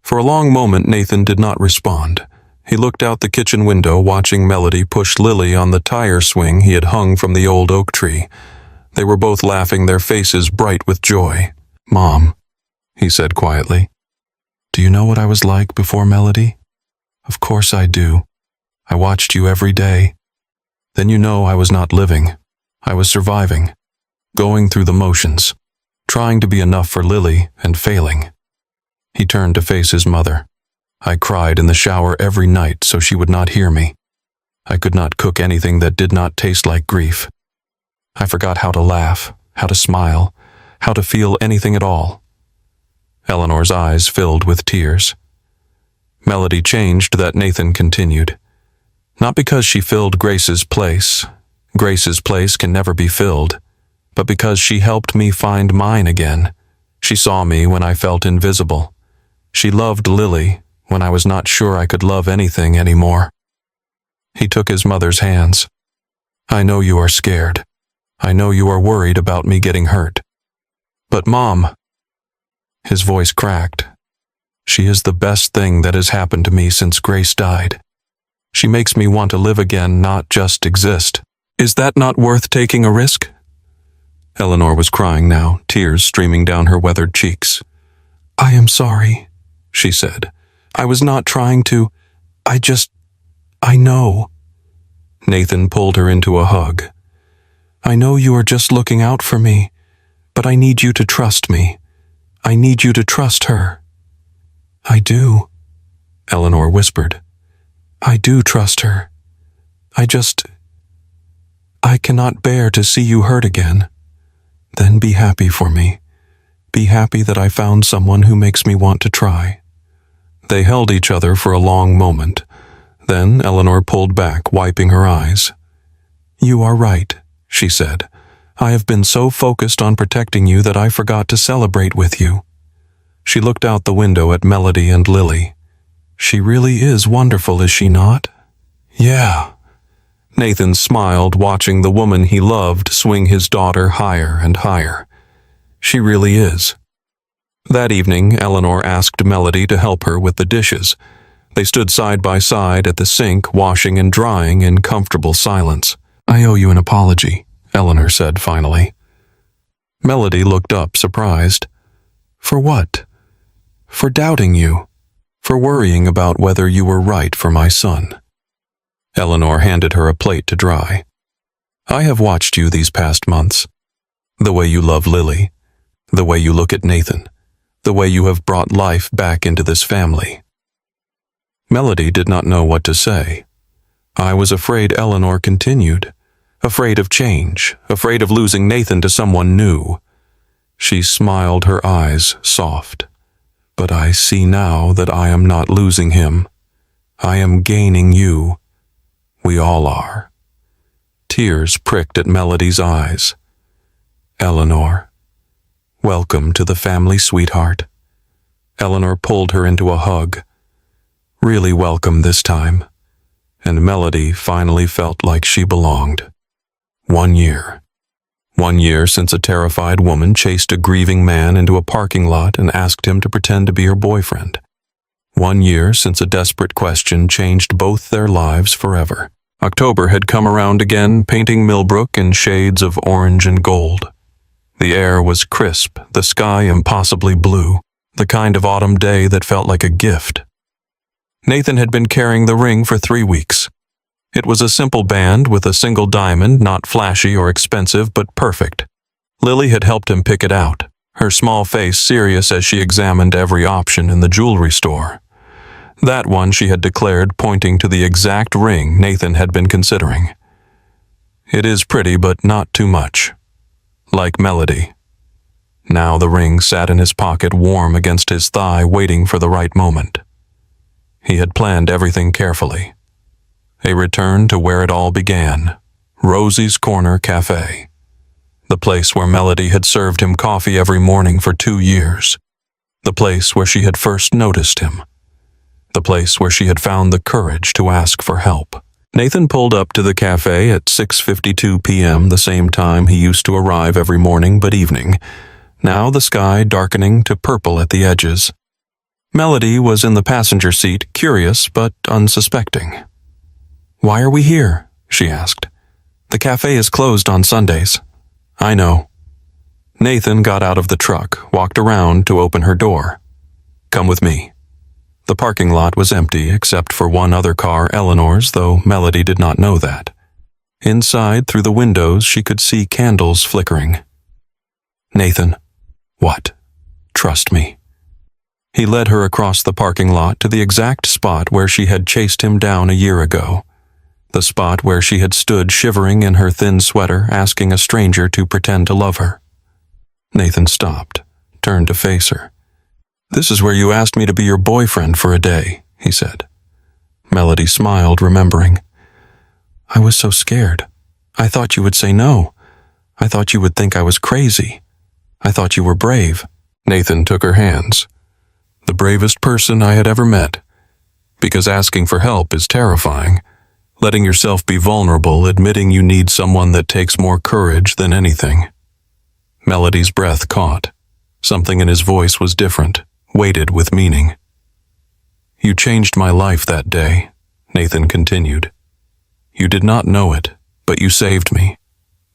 For a long moment, Nathan did not respond. He looked out the kitchen window, watching Melody push Lily on the tire swing he had hung from the old oak tree. They were both laughing, their faces bright with joy. Mom, he said quietly, do you know what I was like before Melody? Of course I do. I watched you every day. Then you know I was not living. I was surviving, going through the motions, trying to be enough for Lily and failing. He turned to face his mother. I cried in the shower every night so she would not hear me. I could not cook anything that did not taste like grief. I forgot how to laugh, how to smile, how to feel anything at all. Eleanor's eyes filled with tears. Melody changed that Nathan continued. Not because she filled Grace's place. Grace's place can never be filled, but because she helped me find mine again. She saw me when I felt invisible. She loved Lily when I was not sure I could love anything anymore. He took his mother's hands. I know you are scared. I know you are worried about me getting hurt. But Mom, his voice cracked. She is the best thing that has happened to me since Grace died. She makes me want to live again, not just exist. Is that not worth taking a risk? Eleanor was crying now, tears streaming down her weathered cheeks. I am sorry, she said. I was not trying to. I know. Nathan pulled her into a hug. I know you are just looking out for me, but I need you to trust me. I need you to trust her. I do, Eleanor whispered. I do trust her. I cannot bear to see you hurt again. Then be happy for me. Be happy that I found someone who makes me want to try. They held each other for a long moment. Then Eleanor pulled back, wiping her eyes. You are right, she said. I have been so focused on protecting you that I forgot to celebrate with you. She looked out the window at Melody and Lily. She really is wonderful, is she not? Yeah. Nathan smiled, watching the woman he loved swing his daughter higher and higher. She really is. That evening, Eleanor asked Melody to help her with the dishes. They stood side by side at the sink, washing and drying in comfortable silence. I owe you an apology, Eleanor said finally. Melody looked up, surprised. For what? For doubting you. For worrying about whether you were right for my son. Eleanor handed her a plate to dry. I have watched you these past months. The way you love Lily. The way you look at Nathan. The way you have brought life back into this family. Melody did not know what to say. I was afraid, Eleanor continued. Afraid of change. Afraid of losing Nathan to someone new. She smiled, her eyes soft. But I see now that I am not losing him. I am gaining you. We all are. Tears pricked at Melody's eyes. Eleanor, welcome to the family, sweetheart. Eleanor pulled her into a hug. Really welcome this time. And Melody finally felt like she belonged. 1 year. 1 year since a terrified woman chased a grieving man into a parking lot and asked him to pretend to be her boyfriend. 1 year since a desperate question changed both their lives forever. October had come around again, painting Millbrook in shades of orange and gold. The air was crisp, the sky impossibly blue, the kind of autumn day that felt like a gift. Nathan had been carrying the ring for 3 weeks. It was a simple band with a single diamond, not flashy or expensive, but perfect. Lily had helped him pick it out, her small face serious as she examined every option in the jewelry store. That one she had declared, pointing to the exact ring Nathan had been considering. It is pretty, but not too much. Like Melody. Now the ring sat in his pocket, warm against his thigh, waiting for the right moment. He had planned everything carefully. A return to where it all began, Rosie's Corner Cafe. The place where Melody had served him coffee every morning for 2 years. The place where she had first noticed him. The place where she had found the courage to ask for help. Nathan pulled up to the cafe at 6:52 p.m., the same time he used to arrive every morning but evening, now the sky darkening to purple at the edges. Melody was in the passenger seat, curious but unsuspecting. "Why are we here?" she asked. "The cafe is closed on Sundays." "I know." Nathan got out of the truck, walked around to open her door. "Come with me." The parking lot was empty except for one other car, Eleanor's, though Melody did not know that. Inside, through the windows, she could see candles flickering. "Nathan." "What?" "Trust me." He led her across the parking lot to the exact spot where she had chased him down a year ago. The spot where she had stood shivering in her thin sweater, asking a stranger to pretend to love her. Nathan stopped, turned to face her. "This is where you asked me to be your boyfriend for a day," he said. Melody smiled, remembering. "I was so scared. I thought you would say no. I thought you would think I was crazy. I thought you were brave." Nathan took her hands. "The bravest person I had ever met. Because asking for help is terrifying. Letting yourself be vulnerable, admitting you need someone that takes more courage than anything." Melody's breath caught. Something in his voice was different, weighted with meaning. "You changed my life that day," Nathan continued. "You did not know it, but you saved me.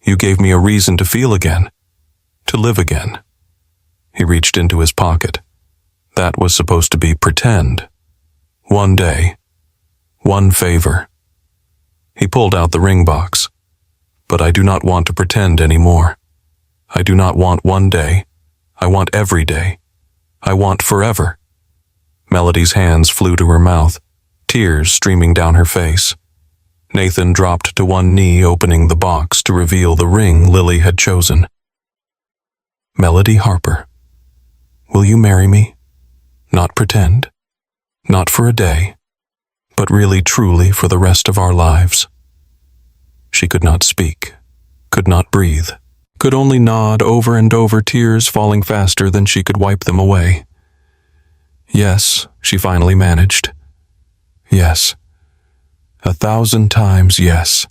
You gave me a reason to feel again, to live again." He reached into his pocket. That was supposed to be pretend. One day. One favor. He pulled out the ring box. "But I do not want to pretend anymore. I do not want one day. I want every day. I want forever." Melody's hands flew to her mouth, tears streaming down her face. Nathan dropped to one knee, opening the box to reveal the ring Lily had chosen. "Melody Harper, will you marry me? Not pretend. Not for a day, but really truly for the rest of our lives." She could not speak, could not breathe, could only nod over and over, tears falling faster than she could wipe them away. "Yes," she finally managed. "Yes. 1,000 times yes."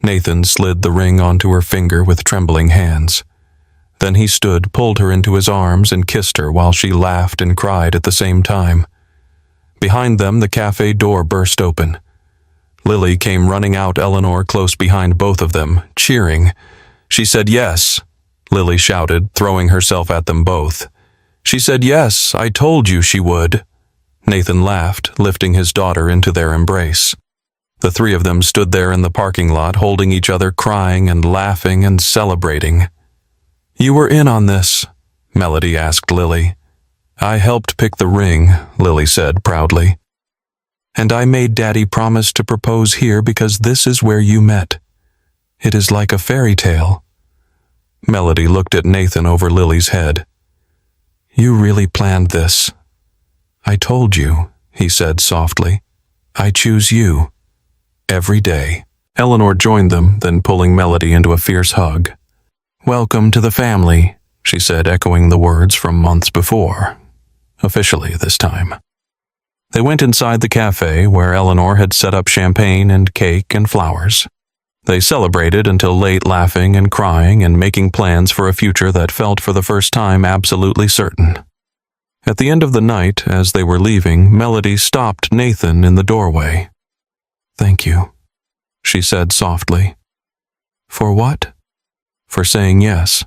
Nathan slid the ring onto her finger with trembling hands. Then he stood, pulled her into his arms, and kissed her while she laughed and cried at the same time. Behind them, the cafe door burst open. Lily came running out, Eleanor close behind both of them, cheering. "She said yes," Lily shouted, throwing herself at them both. "She said yes, I told you she would." Nathan laughed, lifting his daughter into their embrace. The three of them stood there in the parking lot, holding each other, crying and laughing and celebrating. "You were in on this?" Melody asked Lily. "I helped pick the ring," Lily said proudly. "And I made Daddy promise to propose here because this is where you met. It is like a fairy tale." Melody looked at Nathan over Lily's head. "You really planned this." "I told you," he said softly. "I choose you. Every day." Eleanor joined them, then pulling Melody into a fierce hug. "Welcome to the family," she said, echoing the words from months before. Officially this time. They went inside the cafe where Eleanor had set up champagne and cake and flowers. They celebrated until late, laughing and crying and making plans for a future that felt for the first time absolutely certain. At the end of the night, as they were leaving, Melody stopped Nathan in the doorway. "Thank you," she said softly. "For what?" "For saying yes.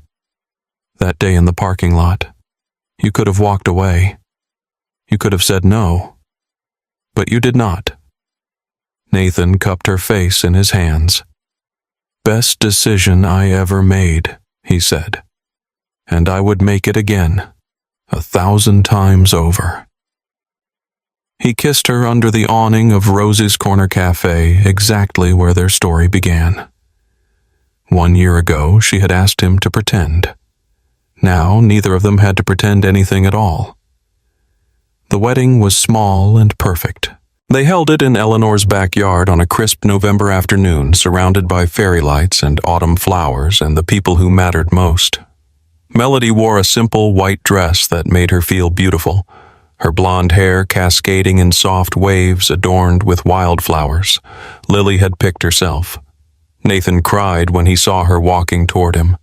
That day in the parking lot. You could have walked away. You could have said no. But you did not." Nathan cupped her face in his hands. "Best decision I ever made," he said. "And I would make it again, 1,000 times over." He kissed her under the awning of Rose's Corner Cafe, exactly where their story began. 1 year ago, she had asked him to pretend. Now, neither of them had to pretend anything at all. The wedding was small and perfect. They held it in Eleanor's backyard on a crisp November afternoon, surrounded by fairy lights and autumn flowers and the people who mattered most. Melody wore a simple white dress that made her feel beautiful, her blonde hair cascading in soft waves adorned with wildflowers Lily had picked herself. Nathan cried when he saw her walking toward him.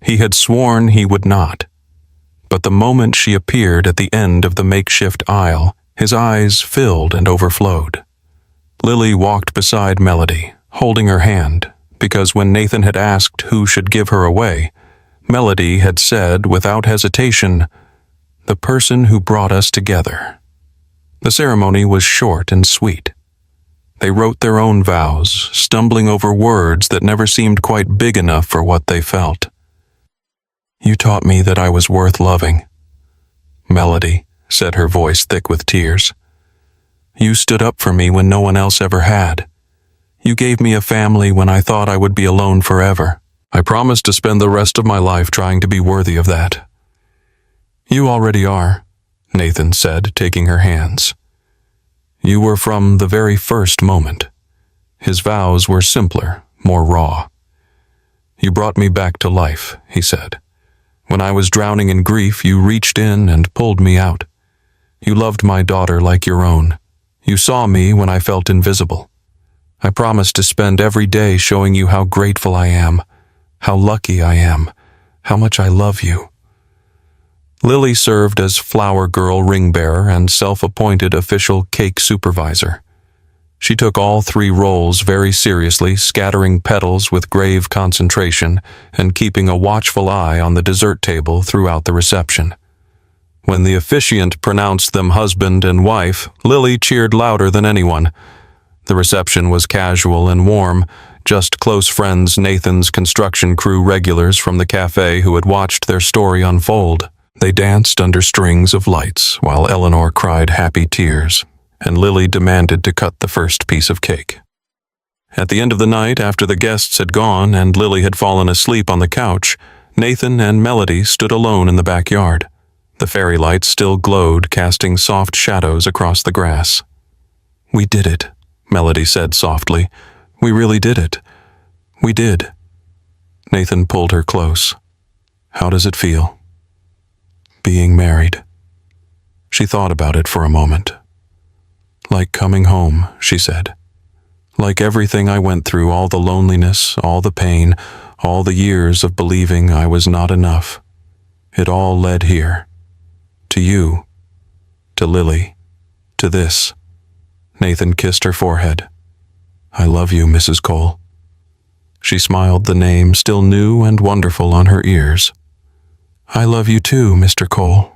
He had sworn he would not. But the moment she appeared at the end of the makeshift aisle, his eyes filled and overflowed. Lily walked beside Melody, holding her hand, because when Nathan had asked who should give her away, Melody had said without hesitation, "The person who brought us together." The ceremony was short and sweet. They wrote their own vows, stumbling over words that never seemed quite big enough for what they felt. "You taught me that I was worth loving," Melody said, her voice thick with tears. "You stood up for me when no one else ever had. You gave me a family when I thought I would be alone forever. I promise to spend the rest of my life trying to be worthy of that." "You already are," Nathan said, taking her hands. "You were from the very first moment." His vows were simpler, more raw. "You brought me back to life," he said. "When I was drowning in grief, you reached in and pulled me out. You loved my daughter like your own. You saw me when I felt invisible. I promise to spend every day showing you how grateful I am, how lucky I am, how much I love you." Lily served as flower girl ring bearer and self-appointed official cake supervisor. She took all 3 roles very seriously, scattering petals with grave concentration and keeping a watchful eye on the dessert table throughout the reception. When the officiant pronounced them husband and wife, Lily cheered louder than anyone. The reception was casual and warm, just close friends, Nathan's construction crew regulars from the cafe who had watched their story unfold. They danced under strings of lights while Eleanor cried happy tears, and Lily demanded to cut the first piece of cake. At the end of the night, after the guests had gone and Lily had fallen asleep on the couch, Nathan and Melody stood alone in the backyard. The fairy lights still glowed, casting soft shadows across the grass. "We did it," Melody said softly. "We really did it. We did." Nathan pulled her close. "How does it feel? Being married?" She thought about it for a moment. "Like coming home," she said. "Like everything I went through, all the loneliness, all the pain, all the years of believing I was not enough. It all led here. To you. To Lily. To this." Nathan kissed her forehead. "I love you, Mrs. Cole." She smiled, the name still new and wonderful on her ears. "I love you too, Mr. Cole."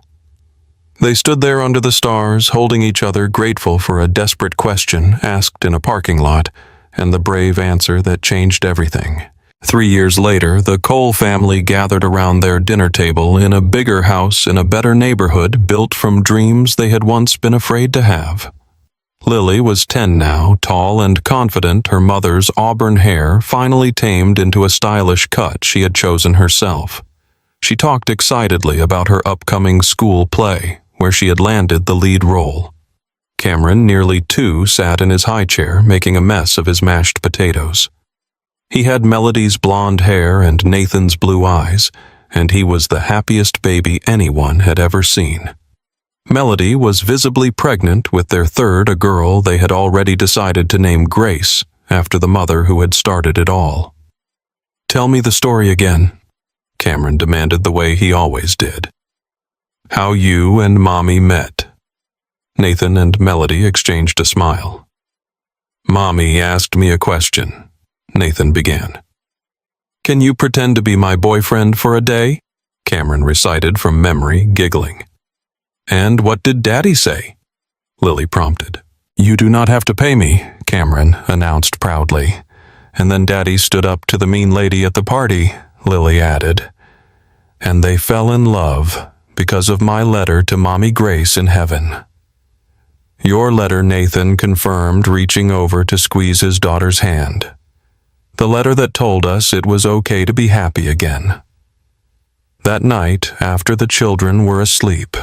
They stood there under the stars, holding each other, grateful for a desperate question asked in a parking lot, and the brave answer that changed everything. 3 years later, the Cole family gathered around their dinner table in a bigger house in a better neighborhood built from dreams they had once been afraid to have. Lily was 10 now, tall and confident, her mother's auburn hair finally tamed into a stylish cut she had chosen herself. She talked excitedly about her upcoming school play, where she had landed the lead role. Cameron, nearly 2, sat in his high chair, making a mess of his mashed potatoes. He had Melody's blonde hair and Nathan's blue eyes, and he was the happiest baby anyone had ever seen. Melody was visibly pregnant with their third, a girl they had already decided to name Grace, after the mother who had started it all. "Tell me the story again," Cameron demanded the way he always did. "How you and Mommy met." Nathan and Melody exchanged a smile. "Mommy asked me a question," Nathan began. "Can you pretend to be my boyfriend for a day?" Cameron recited from memory, giggling. "And what did Daddy say?" Lily prompted. "You do not have to pay me," Cameron announced proudly. "And then Daddy stood up to the mean lady at the party," Lily added. "And they fell in love because of my letter to Mommy Grace in heaven." "Your letter," Nathan confirmed, reaching over to squeeze his daughter's hand. "The letter that told us it was okay to be happy again." That night, after the children were asleep,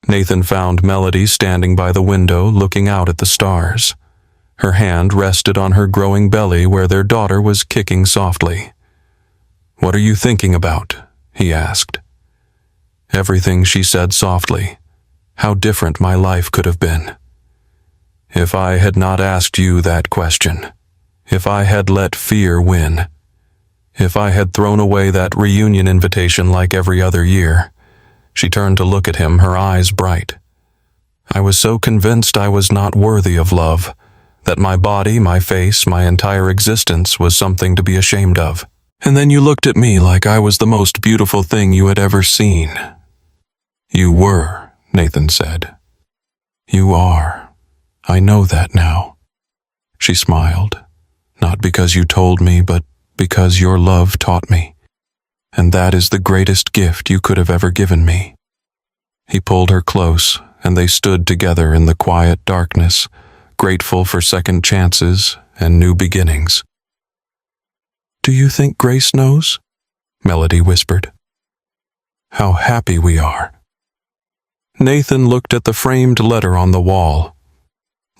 Nathan found Melody standing by the window looking out at the stars. Her hand rested on her growing belly where their daughter was kicking softly. "What are you thinking about?" he asked. Everything she said softly. How different my life could have been. If I had not asked you that question, if I had let fear win, if I had thrown away that reunion invitation like every other year. She turned to look at him, her eyes bright. I was so convinced I was not worthy of love, that my body, my face, my entire existence was something to be ashamed of. And then you looked at me like I was the most beautiful thing you had ever seen. You were, Nathan said. You are. I know that now. She smiled, not because you told me, but because your love taught me. And that is the greatest gift you could have ever given me. He pulled her close, and they stood together in the quiet darkness, grateful for second chances and new beginnings. Do you think Grace knows? Melody whispered. How happy we are. Nathan looked at the framed letter on the wall.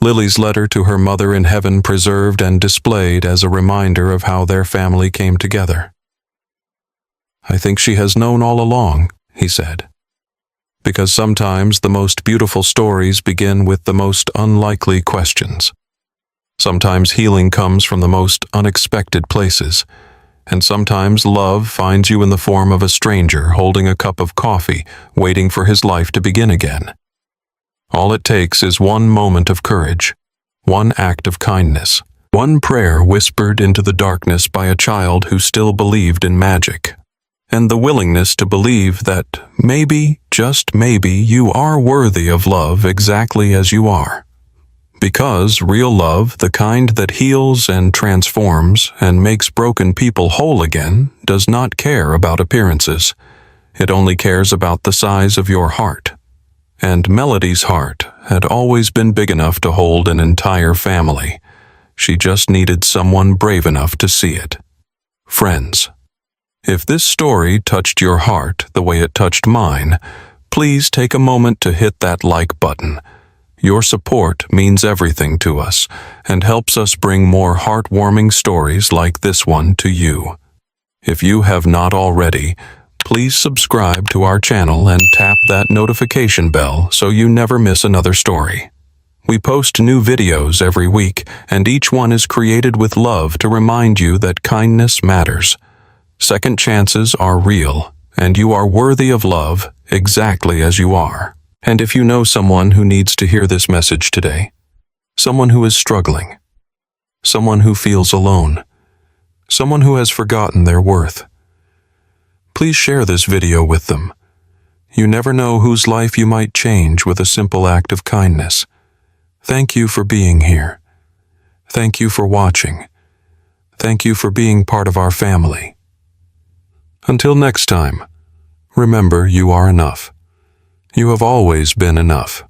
Lily's letter to her mother in heaven, preserved and displayed as a reminder of how their family came together. I think she has known all along, he said. Because sometimes the most beautiful stories begin with the most unlikely questions. Sometimes healing comes from the most unexpected places, and sometimes love finds you in the form of a stranger holding a cup of coffee, waiting for his life to begin again. All it takes is one moment of courage, one act of kindness, one prayer whispered into the darkness by a child who still believed in magic, and the willingness to believe that maybe, just maybe, you are worthy of love exactly as you are. Because real love, the kind that heals and transforms and makes broken people whole again, does not care about appearances. It only cares about the size of your heart. And Melody's heart had always been big enough to hold an entire family. She just needed someone brave enough to see it. Friends, if this story touched your heart the way it touched mine, please take a moment to hit that like button. Your support means everything to us and helps us bring more heartwarming stories like this one to you. If you have not already, please subscribe to our channel and tap that notification bell so you never miss another story. We post new videos every week, and each one is created with love to remind you that kindness matters. Second chances are real, and you are worthy of love exactly as you are. And if you know someone who needs to hear this message today, someone who is struggling, someone who feels alone, someone who has forgotten their worth, please share this video with them. You never know whose life you might change with a simple act of kindness. Thank you for being here. Thank you for watching. Thank you for being part of our family. Until next time, remember you are enough. You have always been enough.